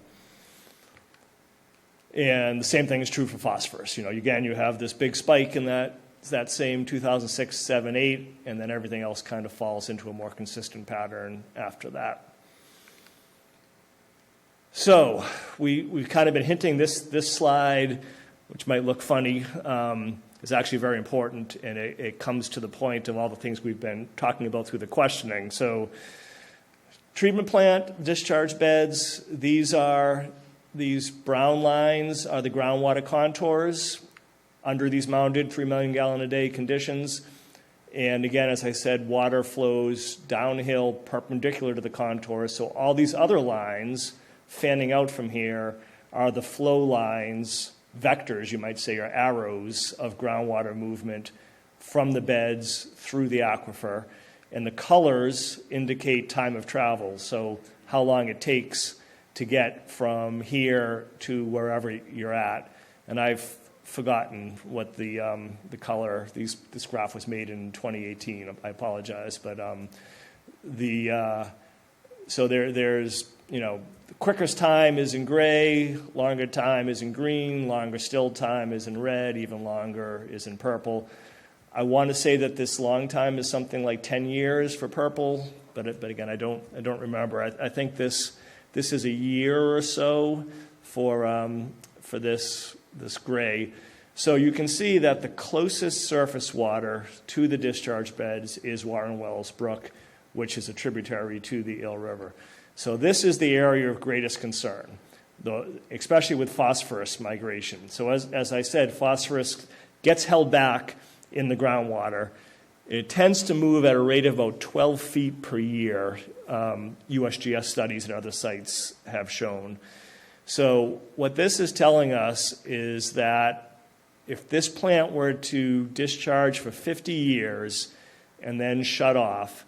And the same thing is true for phosphorus. Again, you have this big spike in that same 2006, 7, 8, and then everything else kind of falls into a more consistent pattern after that. So we've kind of been hinting this slide, which might look funny, is actually very important, and it comes to the point of all the things we've been talking about through the questioning. So treatment plant, discharge beds, these brown lines are the groundwater contours under these mounded 3 million gallon a day conditions. And again, as I said, water flows downhill perpendicular to the contours. So all these other lines fanning out from here are the flow lines, vectors, you might say, or arrows of groundwater movement from the beds through the aquifer. And the colors indicate time of travel, so how long it takes to get from here to wherever you're at. And I've forgotten what the color, this graph was made in 2018, I apologize, but so there's, the quickest time is in gray, longer time is in green, longer still time is in red, even longer is in purple. I want to say that this long time is something like 10 years for purple, but again, I don't remember. I think this is a year or so for this gray. So you can see that the closest surface water to the discharge beds is Warren Wells Brook, which is a tributary to the Eel River. So this is the area of greatest concern, especially with phosphorus migration. So as I said, phosphorus gets held back in the groundwater. It tends to move at a rate of about 12 feet per year. USGS studies and other sites have shown. So what this is telling us is that if this plant were to discharge for 50 years and then shut off,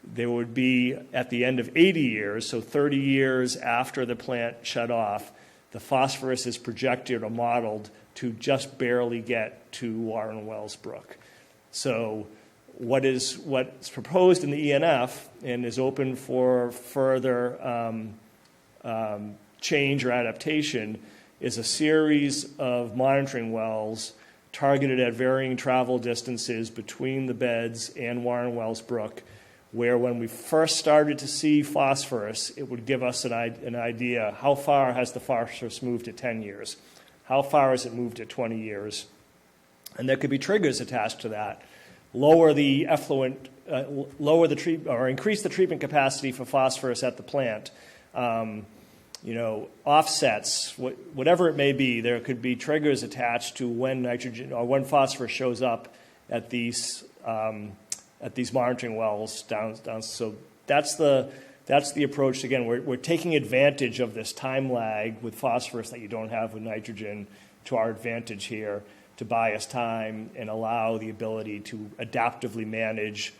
there would be, at the end of 80 years, so 30 years after the plant shut off, the phosphorus is projected or modeled to just barely get to Warren Wells Brook. So what's proposed in the ENF and is open for further change or adaptation is a series of monitoring wells targeted at varying travel distances between the beds and Warren Wells Brook, where when we first started to see phosphorus, it would give us an idea how far has the phosphorus moved at 10 years, how far has it moved at 20 years, and there could be triggers attached to that. Lower the effluent, or increase the treatment capacity for phosphorus at the plant. Offsets, whatever it may be, there could be triggers attached to when nitrogen or when phosphorus shows up at these monitoring wells down. So that's the approach. Again, we're taking advantage of this time lag with phosphorus that you don't have with nitrogen to our advantage here, to buy us time and allow the ability to adaptively manage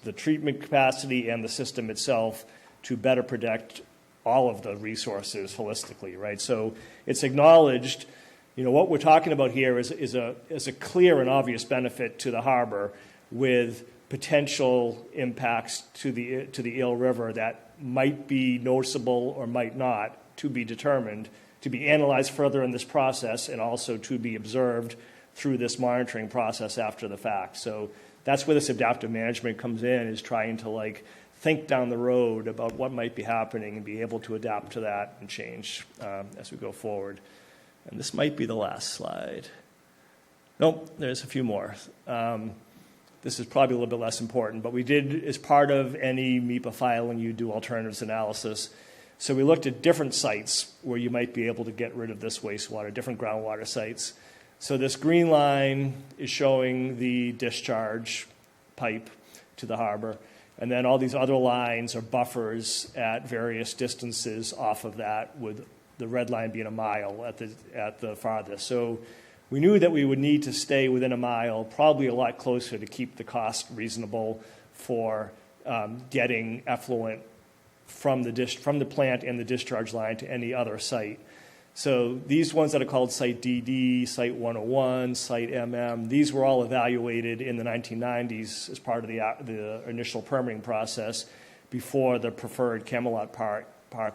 the treatment capacity and the system itself to better protect all of the resources holistically, right? So it's acknowledged, what we're talking about here is a clear and obvious benefit to the harbor with potential impacts to the Eel River that might be noticeable or might not, to be determined, to be analyzed further in this process, and also to be observed through this monitoring process after the fact. So that's where this adaptive management comes in, is trying to think down the road about what might be happening and be able to adapt to that and change as we go forward. And this might be the last slide. Nope, there's a few more. This is probably a little bit less important, but we did, as part of any MEPA filing, you do alternatives analysis. So we looked at different sites where you might be able to get rid of this wastewater, different groundwater sites. So this green line is showing the discharge pipe to the harbor. And then all these other lines are buffers at various distances off of that, with the red line being a mile at the farthest. So we knew that we would need to stay within a mile, probably a lot closer, to keep the cost reasonable for getting effluent from the plant and the discharge line to any other site. So these ones that are called Site DD, Site 101, Site MM, these were all evaluated in the 1990s as part of the initial permitting process before the preferred Camelot Park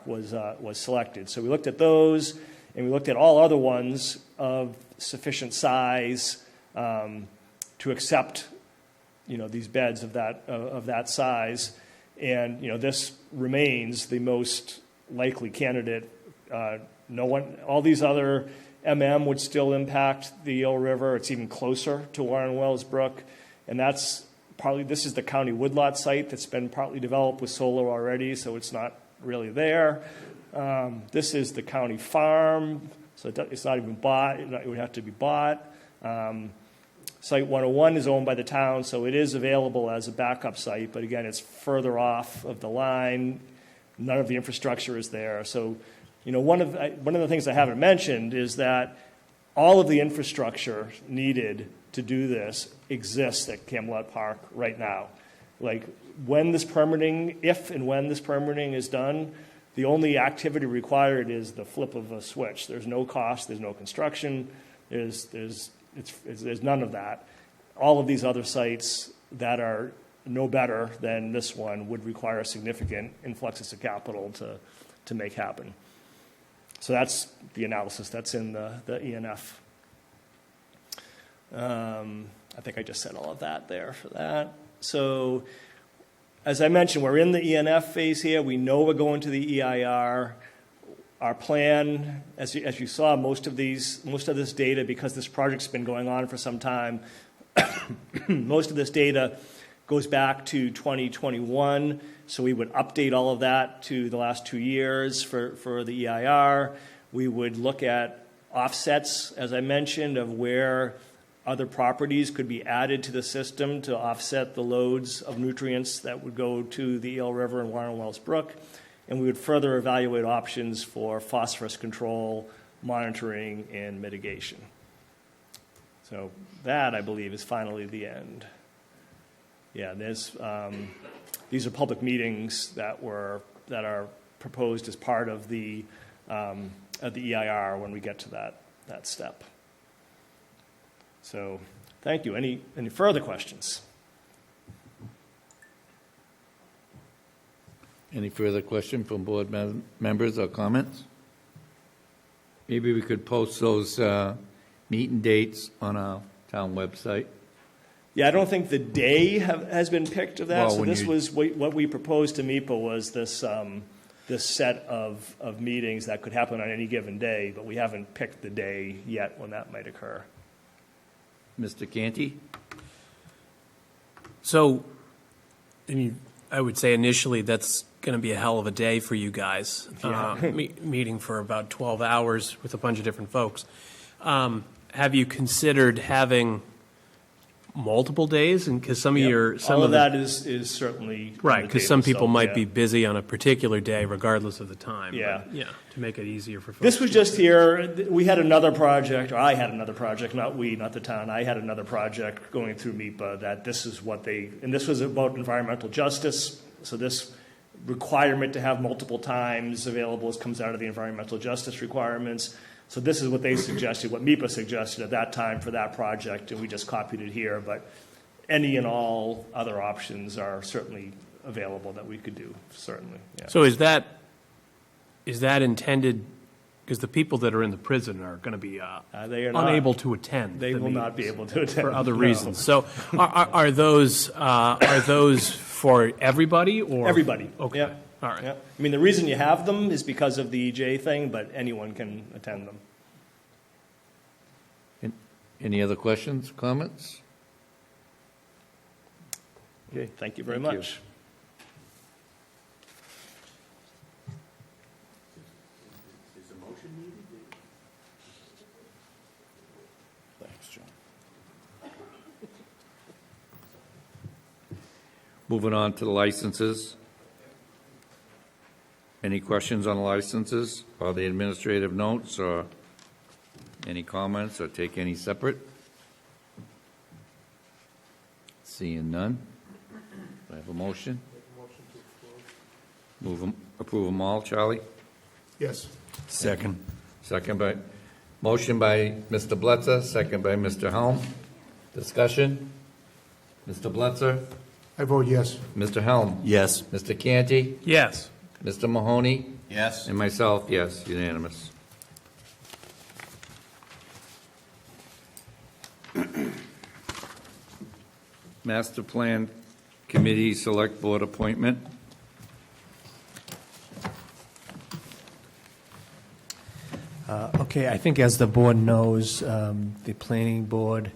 was selected. So we looked at those, and we looked at all other ones of sufficient size to accept, these beds of that size. And this remains the most likely candidate. All these other MM would still impact the Eel River. It's even closer to Warren Wells Brook, and this is the county woodlot site that's been partly developed with solar already, so it's not really there. This is the county farm, so it's not even bought. It would have to be bought. Site 101 is owned by the town, so it is available as a backup site, but again, it's further off of the line. None of the infrastructure is there. So, one of the things I haven't mentioned is that all of the infrastructure needed to do this exists at Camelot Park right now. If and when this permitting is done, the only activity required is the flip of a switch. There's no cost, there's no construction, there's none of that. All of these other sites that are no better than this one would require significant influxes of capital to make happen. So that's the analysis that's in the ENF. I think I just said all of that there for that. So as I mentioned, we're in the ENF phase here. We know we're going to the EIR. Our plan, as you saw, most of this data, because this project's been going on for some time, most of this data goes back to 2021. So we would update all of that to the last 2 years for the EIR. We would look at offsets, as I mentioned, of where other properties could be added to the system to offset the loads of nutrients that would go to the Eel River and Warren Wells Brook. And we would further evaluate options for phosphorus control, monitoring, and mitigation. So that, I believe, is finally the end. Yeah, these are public meetings that are proposed as part of the EIR when we get to that step. So, thank you. Any further questions? Any further question from board members or comments? Maybe we could post those meeting dates on our town website. Yeah, I don't think the day has been picked of that. Well, so this was what we proposed to MEPA was this set of meetings that could happen on any given day, but we haven't picked the day yet when that might occur. Mr. Canty? So, I would say initially that's going to be a hell of a day for you guys, meeting for about 12 hours with a bunch of different folks. Have you considered having multiple days? And because some of Yep. some All of the- that is certainly. on Right, the because some table, people so, might yeah. be busy on a particular day regardless of the time. but, Yeah. Yeah, to make it easier for folks. This was just here, we had another project, or I had another project, not we, not the town, I had another project going through MIPA that this is what they, and this was about environmental justice, so this requirement to have multiple times available comes out of the environmental justice requirements. So this is what they suggested, what MIPA suggested at that time for that project, and we just copied it here, but any and all other options are certainly available that we could do, certainly, yeah. So is that intended, because the people that are in the prison are going to be They are not. unable to attend. They the will not be meetings able to attend. for other no. reasons. So are those for everybody or? Everybody. Okay, Yeah. all right. Yeah. I mean, the reason you have them is because of the EJ thing, but anyone can attend them. Any other questions, comments? Okay. Thank you very Thank you. much. Thanks, John. Moving on to the licenses. Any questions on the licenses or the administrative notes, or any comments, or take any separate? Seeing none. Do I have a motion? Approve them all, Charlie? Yes. Second. Motion by Mr. Bletzer, second by Mr. Helm. Discussion? Mr. Bletzer? I vote yes. Mr. Helm? Yes. Mr. Canty? Yes. Mr. Mahoney? Yes. And myself, yes, unanimous. Master Plan Committee Select Board appointment. Okay, I think as the board knows, the planning board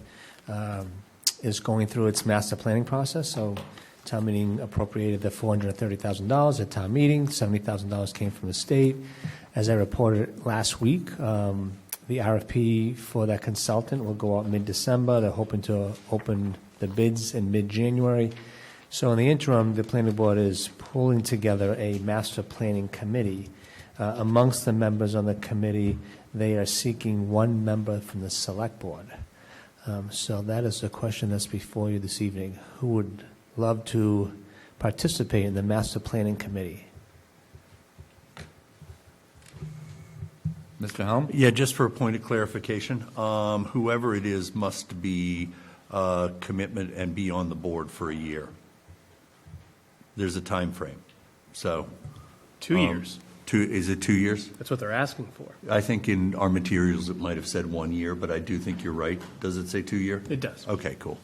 is going through its master planning process, so town meeting appropriated the $430,000 at town meeting, $70,000 came from the state. As I reported last week, the RFP for that consultant will go out mid-December. They're hoping to open the bids in mid-January. So in the interim, the planning board is pulling together a master planning committee. Amongst the members on the committee, they are seeking one member from the select board. So that is the question that's before you this evening. Who would love to participate in the master planning committee? Mr. Helm? Yeah, just for a point of clarification, whoever it is must be commitment and be on the board for a year. There's a time frame. So 2 years. Is it 2 years? That's what they're asking for. I think in our materials it might have said 1 year, but I do think you're right. Does it say 2 year? It does. Okay, cool.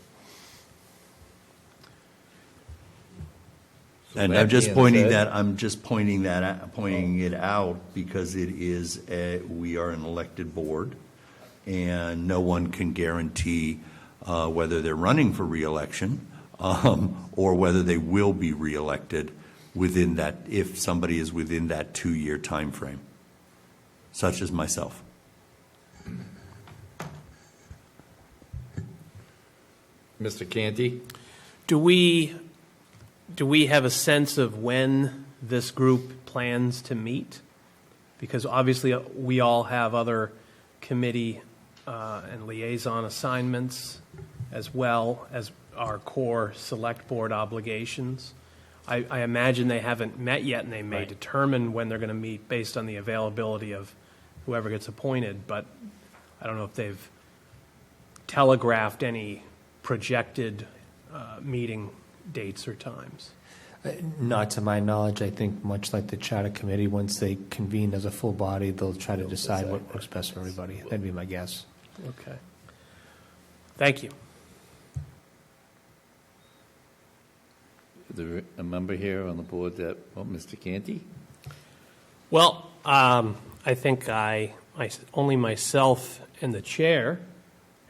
So And that I'm just being pointing said- that, I'm just pointing that, pointing it out because it is, we are an elected board, and no one can guarantee whether they're running for reelection or whether they will be reelected within that, if somebody is within that 2-year time frame, such as myself. Mr. Canty? Do we have a sense of when this group plans to meet? Because obviously, we all have other committee and liaison assignments, as well as our core select board obligations. I imagine they haven't met yet, and they may Right. determine when they're going to meet based on the availability of whoever gets appointed, but I don't know if they've telegraphed any projected meeting dates or times. Not to my knowledge. I think much like the charter committee, once they convene as a full body, they'll try to decide what works best for everybody. That'd be my guess. Okay. Thank you. Is there a member here on the board that, Mr. Canty? Well, I think only myself and the chair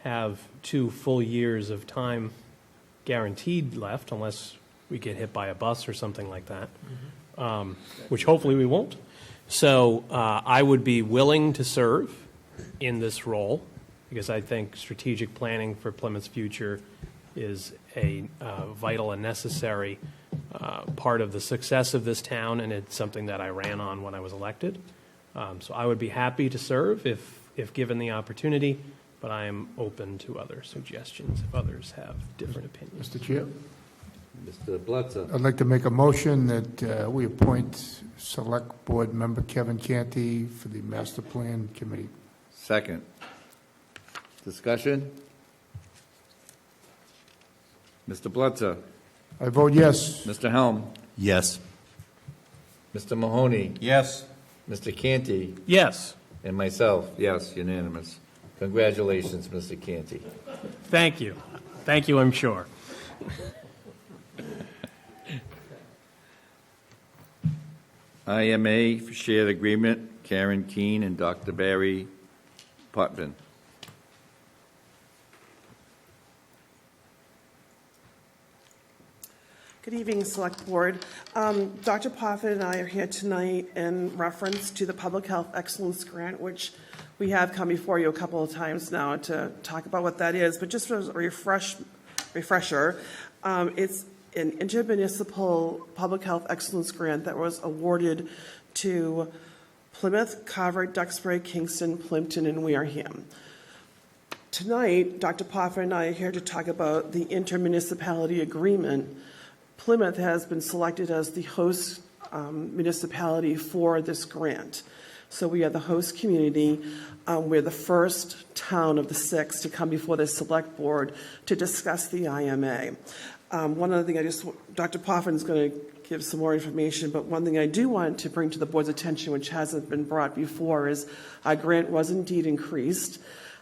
have 2 full years of time guaranteed left, unless we get hit by a bus or something like that, which hopefully we won't. So I would be willing to serve in this role, because I think strategic planning for Plymouth's future is a vital and necessary part of the success of this town, and it's something that I ran on when I was elected. So I would be happy to serve if given the opportunity, but I am open to other suggestions if others have different opinions. Mr. Chair, Mr. Bledsoe. I'd like to make a motion that we appoint Select Board Member Kevin Canty for the Master Plan Committee. Second. Discussion? Mr. Bledsoe. I vote yes. Mr. Helm. Yes. Mr. Mahoney. Yes. Mr. Canty. Yes, And myself, yes, unanimous. Congratulations, Mr. Canty. thank you. Thank you, I'm sure. IMA for shared agreement, Karen Keene and Dr. Barry Potvin. Good evening, Select Board. Dr. Potvin and I are here tonight in reference to the Public Health Excellence Grant, which we have come before you a couple of times now to talk about what that is. But just for a refresher, it's an intermunicipal public health excellence grant that was awarded to Plymouth, Carver, Duxbury, Kingston, Plimpton, and Wareham. Tonight, Dr. Potvin and I are here to talk about the intermunicipality agreement. Plymouth has been selected as the host municipality for this grant. So we are the host community. We're the first town of the 6 to come before the Select Board to discuss the IMA. One other thing Dr. Potvin is going to give some more information, but one thing I do want to bring to the board's attention, which hasn't been brought before, is our grant was indeed increased.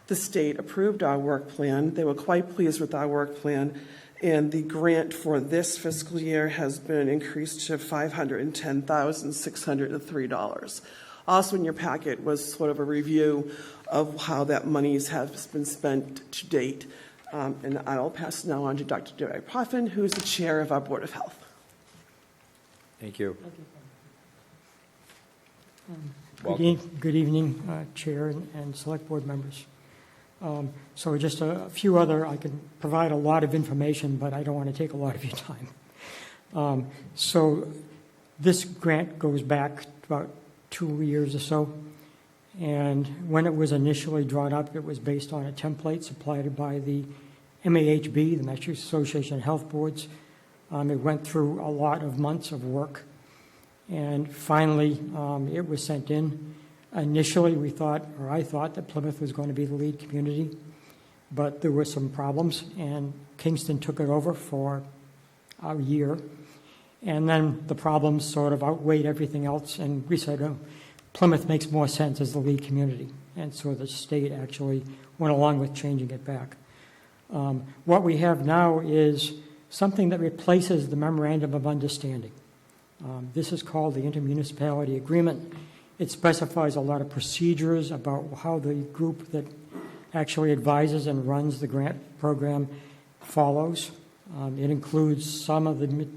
The state approved our work plan. They were quite pleased with our work plan. And the grant for this fiscal year has been increased to $510,603. Also in your packet was sort of a review of how that money has been spent to date. And I'll pass now on to Dr. Barry Potvin, who is the chair of our Board of Health. Thank you. Good evening, Chair and Select Board members. So just a few other, I can provide a lot of information, but I don't want to take a lot of your time. So this grant goes back about 2 years or so. And when it was initially drawn up, it was based on a template supplied by the MAHB, the Massachusetts Association of Health Boards. It went through a lot of months of work. And finally, it was sent in. Initially, I thought that Plymouth was going to be the lead community, but there were some problems, and Kingston took it over for a year. And then the problems sort of outweighed everything else, and we said, oh, Plymouth makes more sense as the lead community. And so the state actually went along with changing it back. What we have now is something that replaces the Memorandum of Understanding. This is called the Intermunicipality Agreement. It specifies a lot of procedures about how the group that actually advises and runs the grant program follows. It includes some of the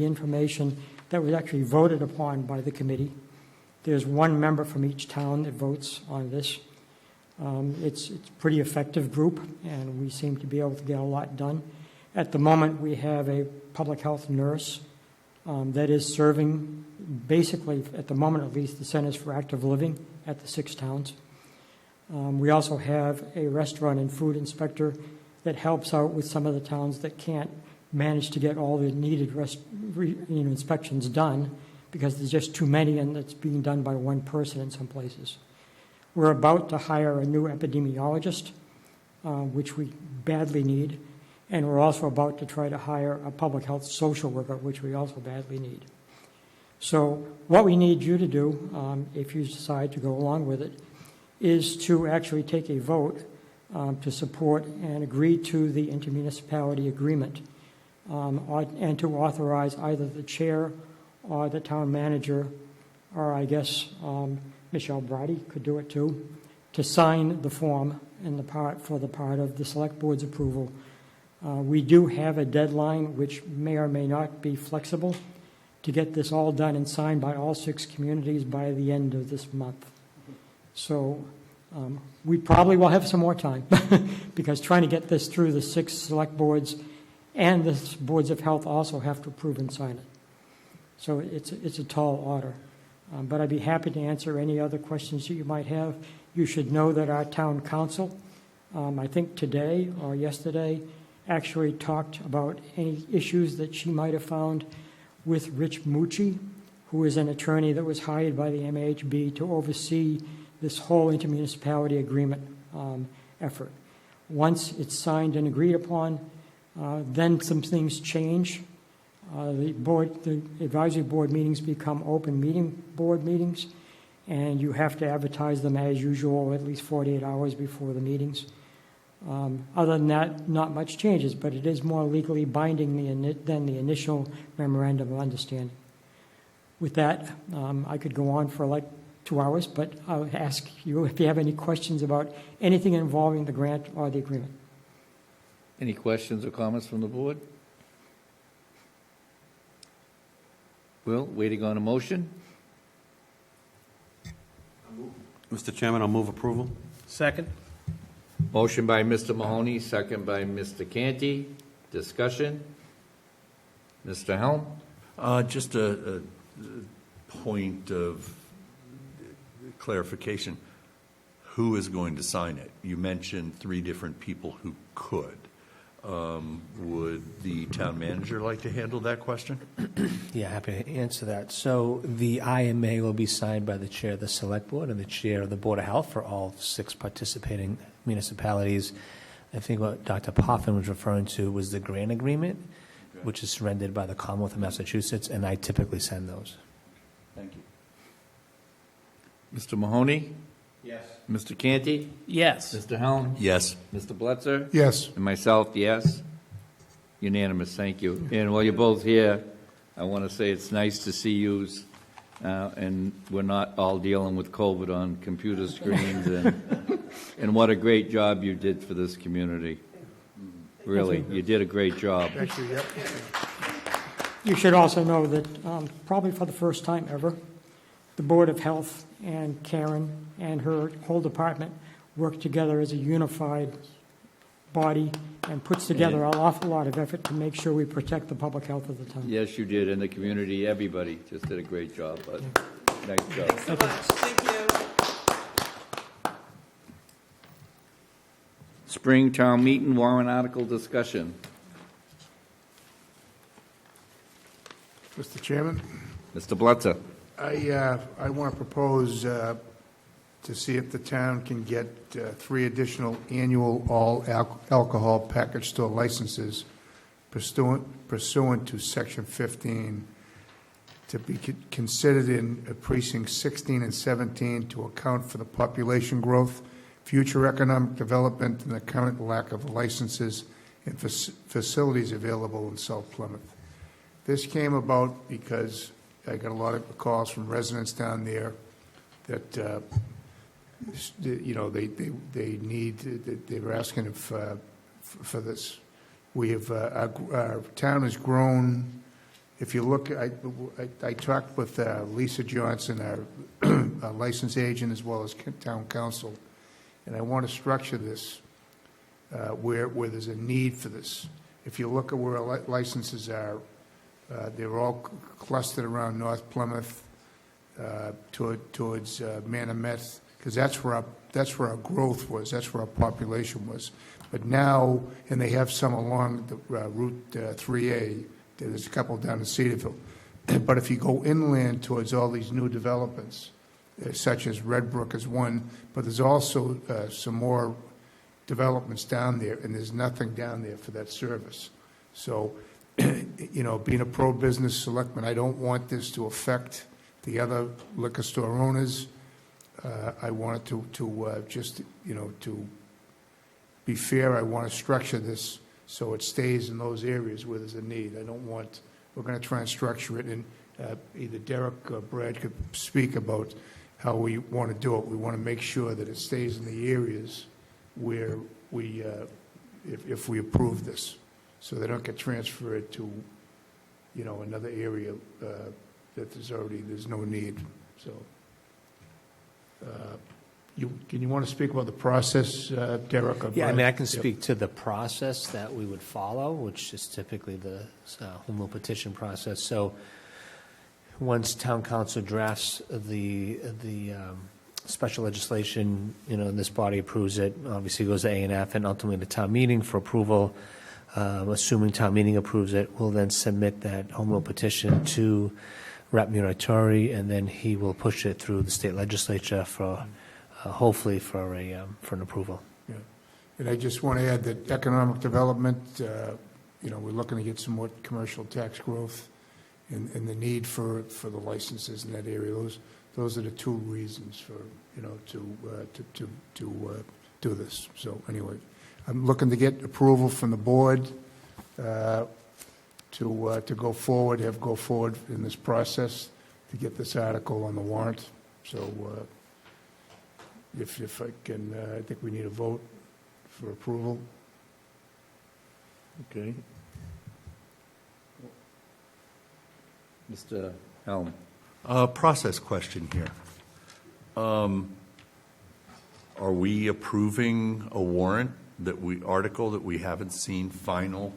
information that was actually voted upon by the committee. There's one member from each town that votes on this. It's a pretty effective group, and we seem to be able to get a lot done. At the moment, we have a public health nurse that is serving, basically, at the moment at least, the Centers for Active Living at the 6 towns. We also have a restaurant and food inspector that helps out with some of the towns that can't manage to get all the needed inspections done because there's just too many and it's being done by one person in some places. We're about to hire a new epidemiologist, which we badly need. And we're also about to try to hire a public health social worker, which we also badly need. So what we need you to do, if you decide to go along with it, is to actually take a vote to support and agree to the intermunicipality agreement and to authorize either the chair or the town manager, or I guess Michelle Brady could do it too, to sign the form for the part of the Select Board's approval. We do have a deadline, which may or may not be flexible, to get this all done and signed by all 6 communities by the end of this month. So We probably will have some more time, because trying to get this through the 6 select boards and the boards of health also have to approve and sign it. So it's a tall order. But I'd be happy to answer any other questions that you might have. You should know that our town council, I think today or yesterday, actually talked about any issues that she might have found with Rich Mucci, who is an attorney that was hired by the MAHB to oversee this whole intermunicipality agreement effort. Once it's signed and agreed upon, then some things change. The advisory board meetings become open meeting board meetings, and you have to advertise them as usual at least 48 hours before the meetings. Other than that, not much changes, but it is more legally binding than the initial memorandum of understanding. With that, I could go on for like 2 hours, but I'll ask you if you have any questions about anything involving the grant or the agreement. Any questions or comments from the board? Will, waiting on a motion? Mr. Chairman, I'll move approval. Second? Motion by Mr. Mahoney, second by Mr. Canty. Discussion? Mr. Helm? Just a point of clarification. Who is going to sign it? You mentioned 3 different people who could. Would the town manager like to handle that question? Yeah, happy to answer that. So the IMA will be signed by the chair of the select board and the chair of the Board of Health for all 6 participating municipalities. I think what Dr. Poffin was referring to was the grant agreement, which is surrendered by the Commonwealth of Massachusetts, and I typically send those. Thank you. Mr. Mahoney? Yes. Mr. Canty? Yes. Mr. Helm? Yes. Mr. Blitzer? Yes. And myself, yes. Unanimous, thank you. And while you're both here, I want to say it's nice to see yous, and we're not all dealing with COVID on computer screens, and what a great job you did for this community. Really, you did a great job. You should also know that probably for the first time ever, the Board of Health and Karen and her whole department work together as a unified body and puts together an awful lot of effort to make sure we protect the public health of the town. Yes, you did, and the community, everybody just did a great job, but nice job. Thank you. Spring town meeting warrant article discussion. Mr. Chairman, Mr. Blitzer. I want to propose to see if the town can get 3 additional annual all alcohol package store licenses pursuant to Section 15 to be considered in precincts 16 and 17 to account for the population growth, future economic development, and the current lack of licenses and facilities available in South Plymouth. This came about because I got a lot of calls from residents down there that, you know, they need, they were asking if, for this. We have, our town has grown. If you look, I talked with Lisa Johnson, our license agent, as well as town council, and I want to structure this where there's a need for this. If you look at where our licenses are, they're all clustered around North Plymouth, towards Manomet, because that's where our growth was. That's where our population was. But now, and they have some along the Route 3A. There's a couple down in Cedarville. But if you go inland towards all these new developments, such as Red Brook is one, but there's also some more developments down there, and there's nothing down there for that service. So, you know, being a pro-business selectman, I don't want this to affect the other liquor store owners. I want it to just, you know, to be fair, I want to structure this so it stays in those areas where there's a need. I don't want, we're going to try and structure it, and either Derek or Brad could speak about how we want to do it. We want to make sure that it stays in the areas where we, if we approve this, so they don't get transferred to, you know, another area that there's no need. So Can you want to speak about the process, Derek? Yeah, I mean, I can speak to the process that we would follow, which is typically the home rule petition process. So once town council drafts the special legislation, and this body approves it, obviously it goes to A&F and ultimately to town meeting for approval. Assuming town meeting approves it, we'll then submit that home rule petition to Rep. Muratori, and then he will push it through the state legislature for, hopefully for an approval. Yeah. And I just want to add that economic development, we're looking to get some more commercial tax growth and the need for the licenses in that area. Those are the two reasons for, to do this. So anyway, I'm looking to get approval from the board to go forward in this process to get this article on the warrant. So if I can, I think we need a vote for approval. Okay. Mr. Helm. Process question here. Are we approving a warrant article that we haven't seen final?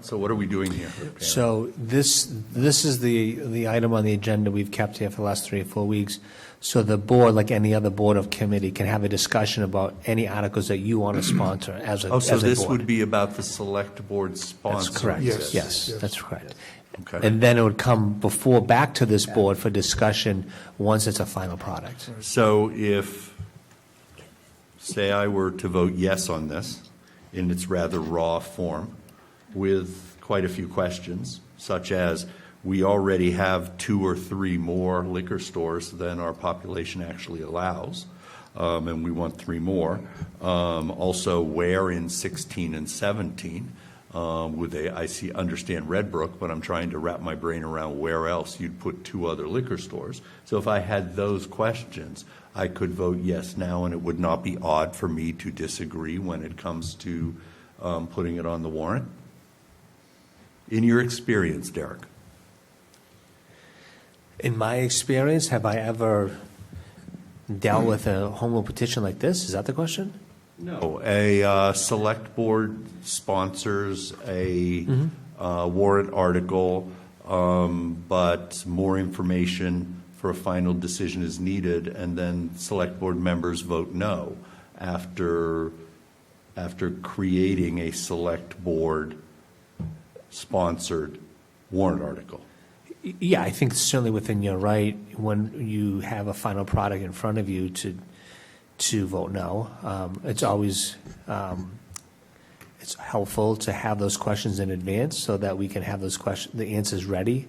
So what are we doing here? So this is the item on the agenda we've kept here for the last 3 or 4 weeks. So the board, like any other board of committee, can have a discussion about any articles that you want to sponsor as a board. Oh, so this would be about the select board sponsoring? That's correct. Yes. Yes, Yes. that's correct. Okay. And then it would come back to this board for discussion once it's a final product. So if, say I were to vote yes on this in its rather raw form with quite a few questions, such as we already have 2 or 3 more liquor stores than our population actually allows, and we want 3 more. Also, where in 16 and 17 understand Red Brook, but I'm trying to wrap my brain around where else you'd put 2 other liquor stores. So if I had those questions, I could vote yes now, and it would not be odd for me to disagree when it comes to putting it on the warrant. In your experience, Derek? In my experience, have I ever dealt with a home rule petition like this? Is that the question? No. A select board sponsors a warrant article, but more information for a final decision is needed, and then select board members vote no after creating a select board sponsored warrant article. Yeah, I think certainly within your right when you have a final product in front of you to vote no. It's always it's helpful to have those questions in advance so that we can have the answers ready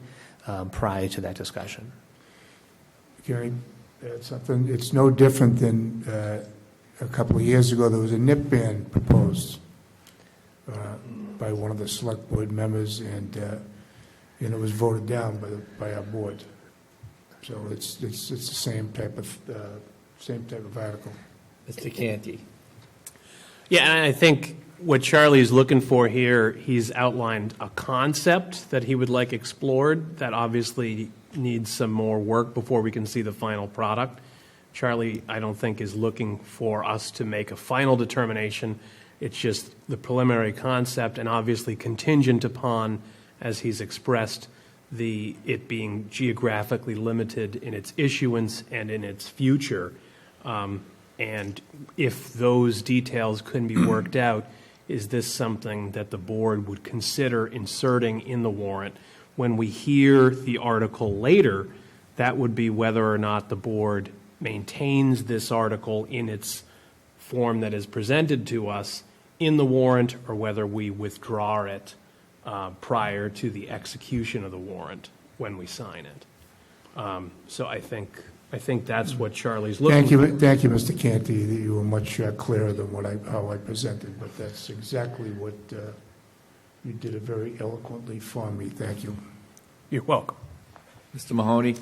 prior to that discussion. Can I add something? It's no different than a couple of years ago, there was a nip ban proposed by one of the select board members, and it was voted down by our board. So it's the same type of article. Mr. Canty. Yeah, and I think what Charlie is looking for here, he's outlined a concept that he would like explored that obviously needs some more work before we can see the final product. Charlie, I don't think, is looking for us to make a final determination. It's just the preliminary concept and obviously contingent upon, as he's expressed, it being geographically limited in its issuance and in its future. And if those details couldn't be worked out, is this something that the board would consider inserting in the warrant? When we hear the article later, that would be whether or not the board maintains this article in its form that is presented to us in the warrant, or whether we withdraw it prior to the execution of the warrant when we sign it. So I think that's what Charlie's looking for. Thank you, Mr. Canty. You were much clearer than how I presented, but that's exactly what you did it very eloquently for me. Thank you. You're welcome. Mr. Mahoney?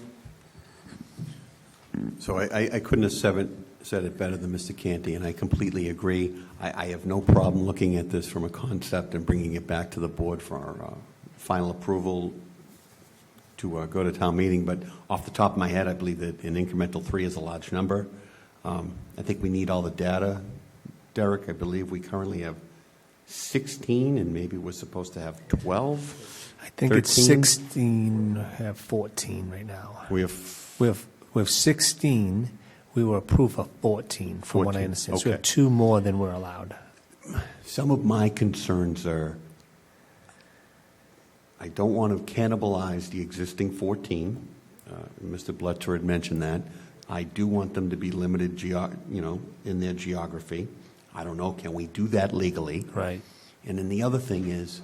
So I couldn't have said it better than Mr. Canty, and I completely agree. I have no problem looking at this from a concept and bringing it back to the board for our final approval to go to town meeting. But off the top of my head, I believe that an incremental 3 is a large number. I think we need all the data. Derek, I believe we currently have 16, and maybe we're supposed to have 12? I think it's 13? 16, have 14 right now. We have We have 16, we were approved for 14, from what I 14, understand. So we have okay. 2 more than we're allowed. Some of my concerns are, I don't want to cannibalize the existing 14. Mr. Bletcher had mentioned that. I do want them to be limited, in their geography. I don't know, can we do that legally? Right. And then the other thing is,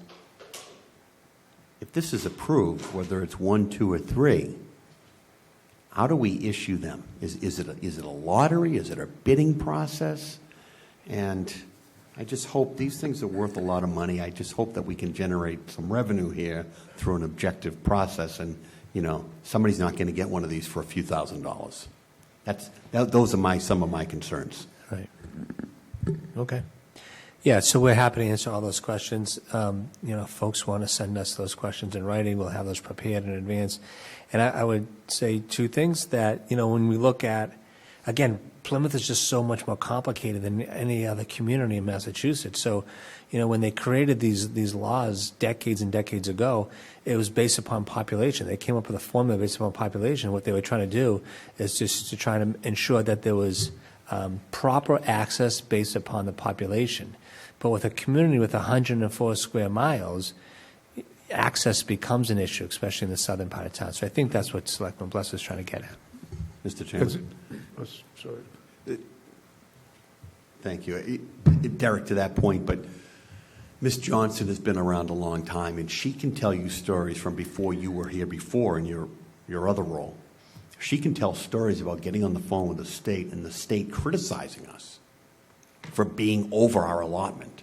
if this is approved, whether it's 1, 2, or 3, how do we issue them? Is it a lottery? Is it a bidding process? And I just hope, these things are worth a lot of money. I just hope that we can generate some revenue here through an objective process. And, somebody's not going to get one of these for a few $1,000s. Those are some of my concerns. Right. Okay. Yeah, so we're happy to answer all those questions. If folks want to send us those questions in writing, we'll have those prepared in advance. And I would say 2 things that, when we look at, again, Plymouth is just so much more complicated than any other community in Massachusetts. So, when they created these laws decades and decades ago, it was based upon population. They came up with a formula based upon population. What they were trying to do is just to try to ensure that there was proper access based upon the population. But with a community with 104 square miles, access becomes an issue, especially in the southern part of town. So I think that's what Selectman Bless is trying to get at. Mr. Chairman. Sorry. Thank you. Derek, to that point, but Ms. Johnson has been around a long time, and she can tell you stories from before you were here before in your other role. She can tell stories about getting on the phone with the state and the state criticizing us for being over our allotment.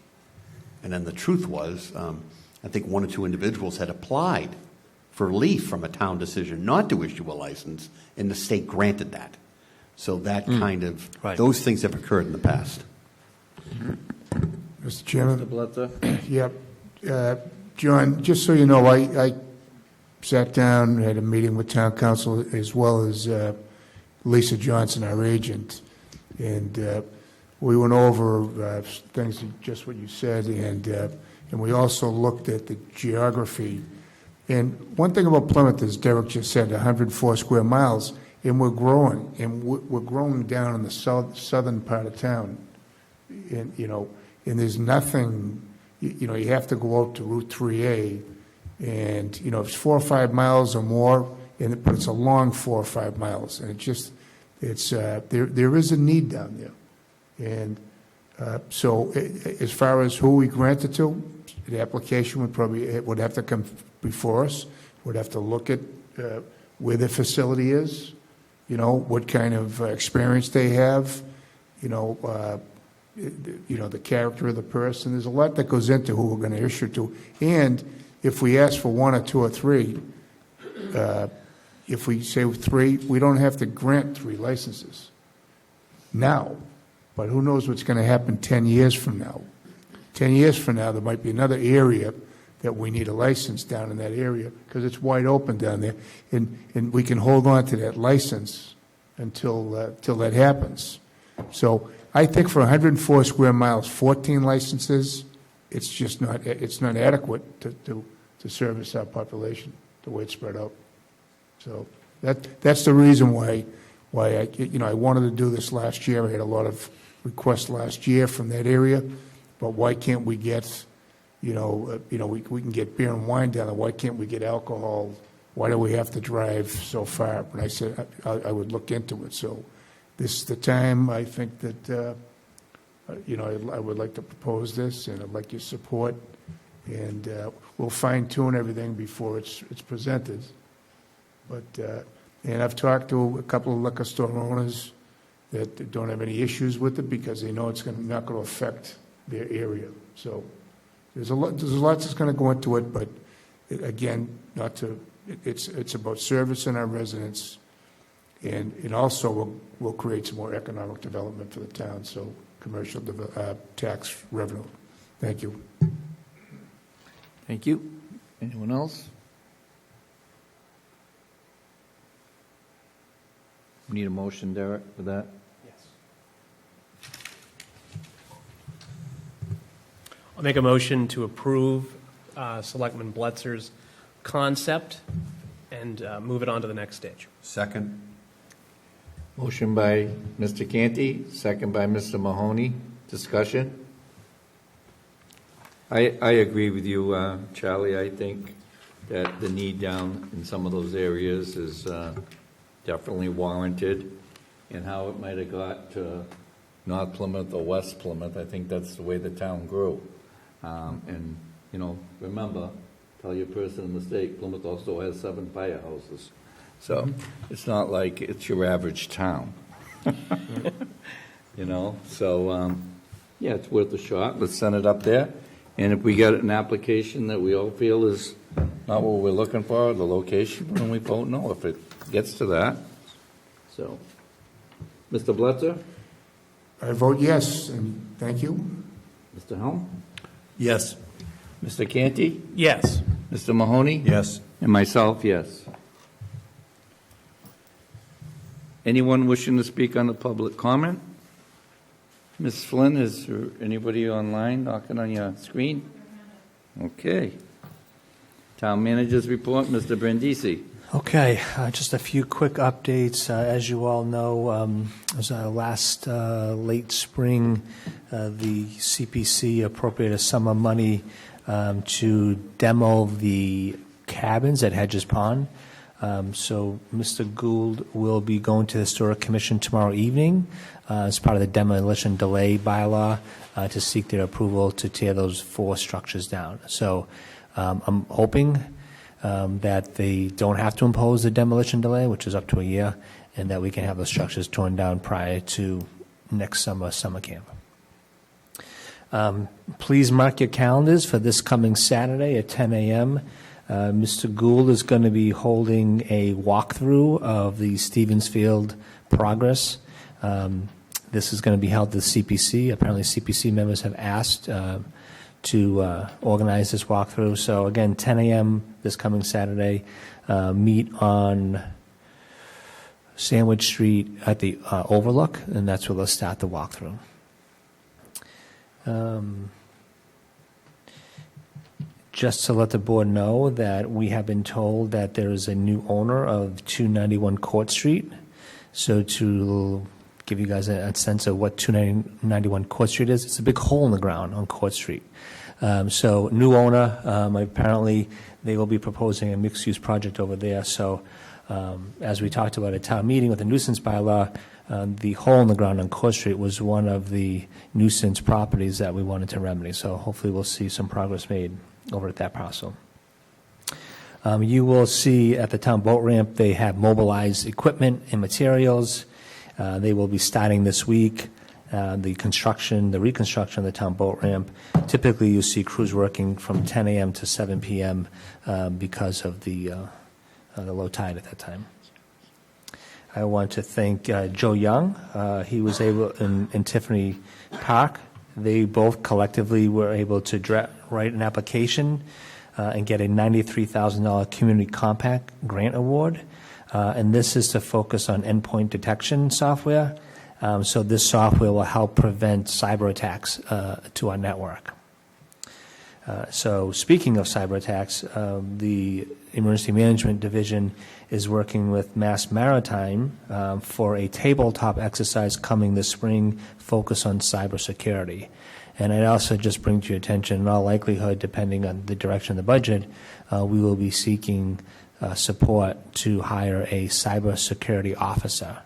And then the truth was, I think 1 or 2 individuals had applied for relief from a town decision not to issue a license, and the state granted that. So that kind of, Right. those things have occurred in the past. Mr. Chairman? Mr. Bletcher? Yep. John, just so you know, I sat down, had a meeting with town council as well as Lisa Johnson, our agent, and we went over things, just what you said, and we also looked at the geography. And one thing about Plymouth, as Derek just said, 104 square miles, and we're growing, and we're growing down in the southern part of town. And, and there's nothing, you have to go out to Route 3A, and, it's 4 or 5 miles or more, but it's a long 4 or 5 miles, and there is a need down there. And so as far as who we grant it to, the application would have to come before us, would have to look at where the facility is, what kind of experience they have, the character of the person. There's a lot that goes into who we're going to issue to. And if we ask for 1 or 2 or 3, if we say 3, we don't have to grant 3 licenses now. But who knows what's going to happen 10 years from now. 10 years from now, there might be another area that we need a license down in that area because it's wide open down there. And we can hold on to that license until that happens. So I think for 104 square miles, 14 licenses, it's just not adequate to service our population the way it's spread out. So that's the reason why I wanted to do this last year. I had a lot of requests last year from that area, but why can't we get, we can get beer and wine down there. Why can't we get alcohol? Why do we have to drive so far? And I said I would look into it. So this is the time I think that, I would like to propose this, and I'd like your support. And we'll fine tune everything before it's presented. But and I've talked to a couple of liquor store owners that don't have any issues with it because they know it's not going to affect their area. So there's a lot that's going to go into it, but it's about servicing our residents, and also we'll create some more economic development for the town. So commercial tax revenue. Thank you. Thank you. Anyone else? We need a motion, Derek, for that? Yes. I'll make a motion to approve Selectman Bletzer's concept and move it on to the next stage. Second. Motion by Mr. Canty, second by Mr. Mahoney. Discussion? I agree with you, Charlie. I think that the need down in some of those areas is definitely warranted. And how it might have got to North Plymouth or West Plymouth, I think that's the way the town grew. And, you know, remember, tell your person in the state, Plymouth also has 7 firehouses. So it's not like it's your average town. You know, so, yeah, it's worth a shot. Let's send it up there. And if we get an application that we all feel is not what we're looking for, the location, then we vote no if it gets to that. So, Mr. Blitzer? I vote yes, and thank you. Mr. Helm? Yes. Mr. Canty? Yes. Mr. Mahoney? Yes. And myself, yes. Anyone wishing to speak on the public comment? Ms. Flynn, is there anybody online knocking on your screen? Okay. Town Manager's Report, Mr. Brandisi. Okay, just a few quick updates. As you all know, as last late spring, the CPC appropriated summer money to demo the cabins at Hedges Pond. So Mr. Gould will be going to the Historic Commission tomorrow evening as part of the demolition delay bylaw to seek their approval to tear those 4 structures down. So I'm hoping that they don't have to impose the demolition delay, which is up to a year, and that we can have those structures torn down prior to next summer camp. Please mark your calendars for this coming Saturday at 10 a.m. Mr. Gould is going to be holding a walkthrough of the Stevensfield progress. This is going to be held at the CPC. Apparently CPC members have asked to organize this walkthrough. So again, 10 a.m. this coming Saturday. Meet on Sandwich Street at the Overlook, and that's where they'll start the walkthrough. Just to let the board know that we have been told that there is a new owner of 291 Court Street. So to give you guys a sense of what 291 Court Street is, it's a big hole in the ground on Court Street. So new owner, apparently they will be proposing a mixed-use project over there. So as we talked about at town meeting with the nuisance bylaw, the hole in the ground on Court Street was one of the nuisance properties that we wanted to remedy. So hopefully we'll see some progress made over at that parcel. You will see at the town boat ramp they have mobilized equipment and materials. They will be starting this week. The reconstruction of the town boat ramp. Typically, you see crews working from 10 a.m. to 7 p.m. Because of the low tide at that time. I want to thank Joe Young. He was able, in Tiffany Park, they both collectively were able to write an application and get a $93,000 Community Compact Grant Award. And this is to focus on endpoint detection software. So this software will help prevent cyber attacks to our network. So speaking of cyber attacks, the Emergency Management Division is working with Mass Maritime for a tabletop exercise coming this spring focused on cybersecurity. And I'd also just bring to your attention, in all likelihood, depending on the direction of the budget, we will be seeking support to hire a cybersecurity officer,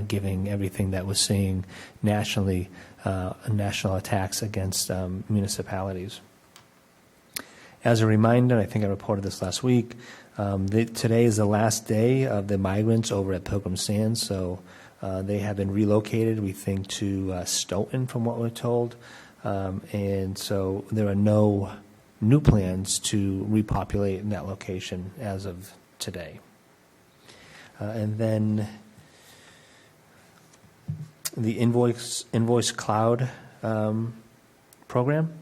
given everything that we're seeing nationally, national attacks against municipalities. As a reminder, I think I reported this last week, today is the last day of the migrants over at Pilgrim Sands, so they have been relocated, we think, to Stoughton, from what we're told. And so there are no new plans to repopulate in that location as of today. And then the Invoice Cloud program.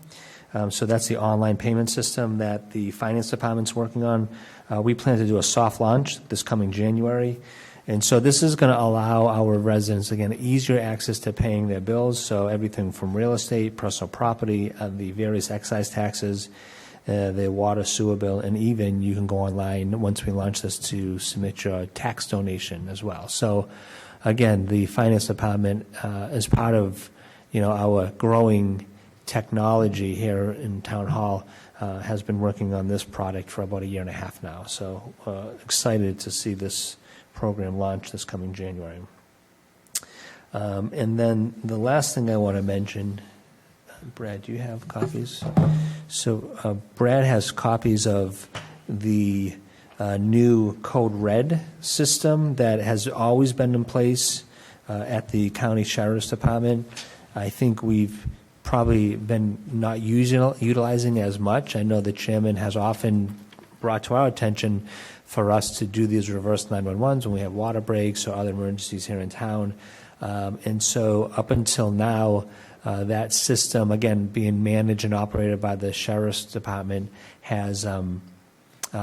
So that's the online payment system that the finance department's working on. We plan to do a soft launch this coming January, And so this is going to allow our residents, again, easier access to paying their bills, so everything from real estate, personal property, the various excise taxes, the water sewer bill, and even you can go online, once we launch this, to submit your tax donation as well. So again, the Finance Department, as part of, our growing technology here in Town Hall, has been working on this product for about a year and a half now. So excited to see this program launch this coming January. And then the last thing I want to mention, Brad, do you have copies? So Brad has copies of the new Code Red system that has always been in place at the County Sheriff's Department. I think we've probably been not utilizing as much. I know the chairman has often brought to our attention for us to do these reverse 911s when we have water breaks or other emergencies here in town. And so up until now, that system, again, being managed and operated by the Sheriff's Department, has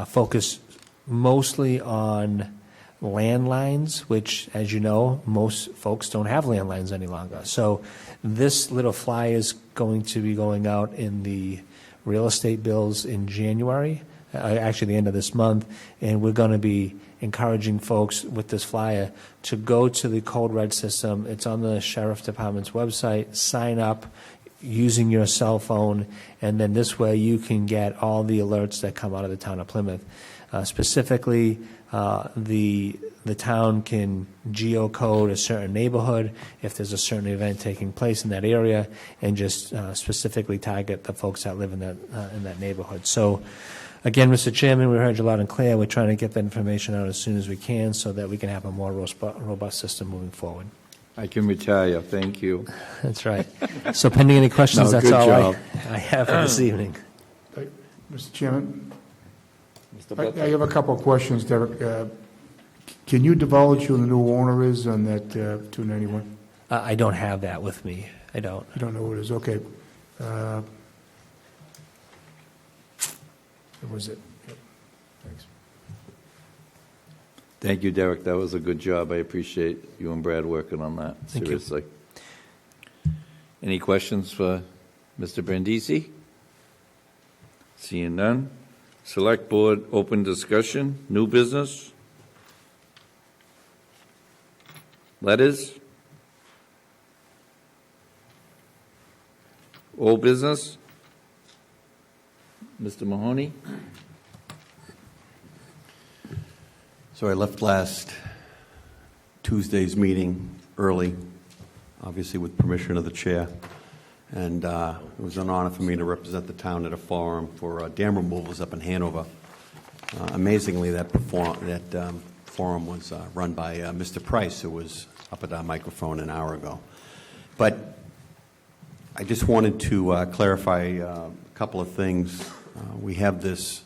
focused mostly on landlines, which, as you know, most folks don't have landlines any longer. So this little flyer is going to be going out in the real estate bills in January, actually the end of this month, and we're going to be encouraging folks with this flyer to go to the Code Red system. It's on the Sheriff's Department's website. Sign up using your cell phone, and then this way you can get all the alerts that come out of the town of Plymouth. Specifically, the town can geocode a certain neighborhood if there's a certain event taking place in that area, and just specifically target the folks that live in that neighborhood. So, again, Mr. Chairman, we heard you loud and clear. We're trying to get that information out as soon as we can so that we can have a more robust system moving forward. I can retire, thank you. That's right. So pending any questions, No, that's good all job. I have for this evening. Mr. Chairman, Mr. I Butler? have a couple of questions, Derek. Can you divulge who the new owner is on that 291? I don't have that with me. I don't. You don't know who it is, okay. That was it. Yep. Thanks. Thank you, Derek, that was a good job. I appreciate you and Brad working on that, Thank you. seriously. Any questions for Mr. Brandisi? Seeing none. Select Board, open discussion, new business? Letters? Old business? Mr. Mahoney? So I left last Tuesday's meeting early, obviously with permission of the chair, and it was an honor for me to represent the town at a forum for dam removals up in Hanover. Amazingly, that forum was run by Mr. Price, who was up at our microphone an hour ago. But I just wanted to clarify a couple of things. We have this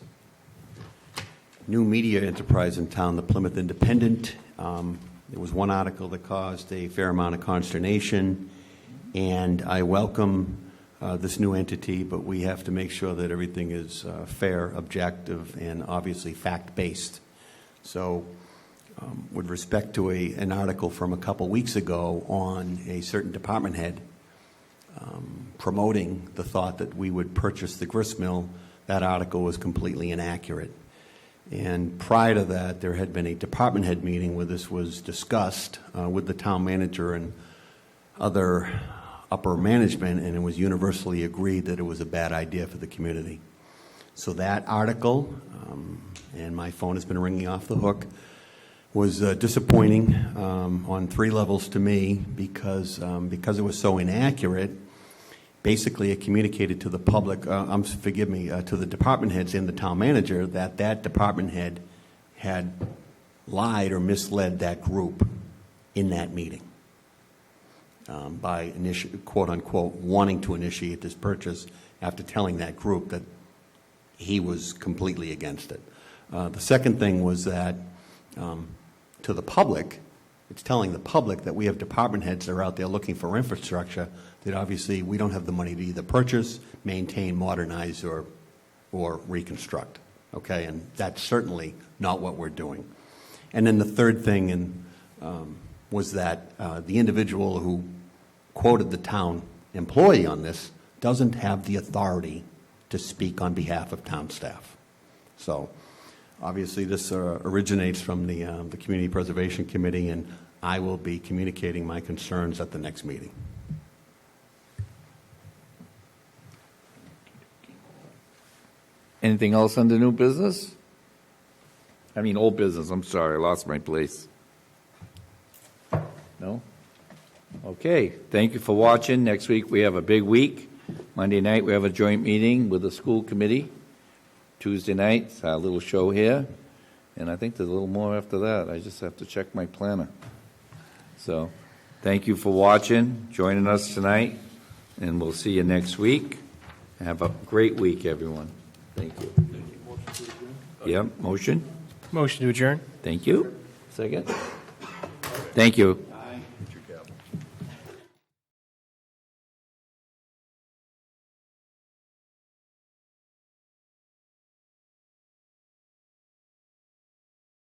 new media enterprise in town, the Plymouth Independent. There was one article that caused a fair amount of consternation, and I welcome this new entity, but we have to make sure that everything is fair, objective, and obviously fact-based. So with respect to an article from a couple weeks ago on a certain department head promoting the thought that we would purchase the gristmill, that article was completely inaccurate. And prior to that, there had been a department head meeting where this was discussed with the town manager and other upper management, and it was universally agreed that it was a bad idea for the community. So that article, and my phone has been ringing off the hook, was disappointing on three levels to me because it was so inaccurate. Basically, it communicated to the public, to the department heads and the town manager that department head had lied or misled that group in that meeting by, quote unquote, wanting to initiate this purchase after telling that group that he was completely against it. The second thing was that to the public, it's telling the public that we have department heads that are out there looking for infrastructure that obviously we don't have the money to either purchase, maintain, modernize, or reconstruct. Okay, and that's certainly not what we're doing. And then the third thing, and was that the individual who quoted the town employee on this doesn't have the authority to speak on behalf of town staff. So, obviously, this originates from the Community Preservation Committee, and I will be communicating my concerns at the next meeting. Anything else under new business? I mean, old business, I'm sorry, I lost my place. No? Okay, thank you for watching. Next week, we have a big week. Monday night, we have a joint meeting with the school committee. Tuesday night, our little show here. And I think there's a little more after that. I just have to check my planner. So, thank you for watching, joining us tonight, and we'll see you next week. Have a great week, everyone. Thank you. Yep, motion? Motion to adjourn? Thank you. Second? Thank you.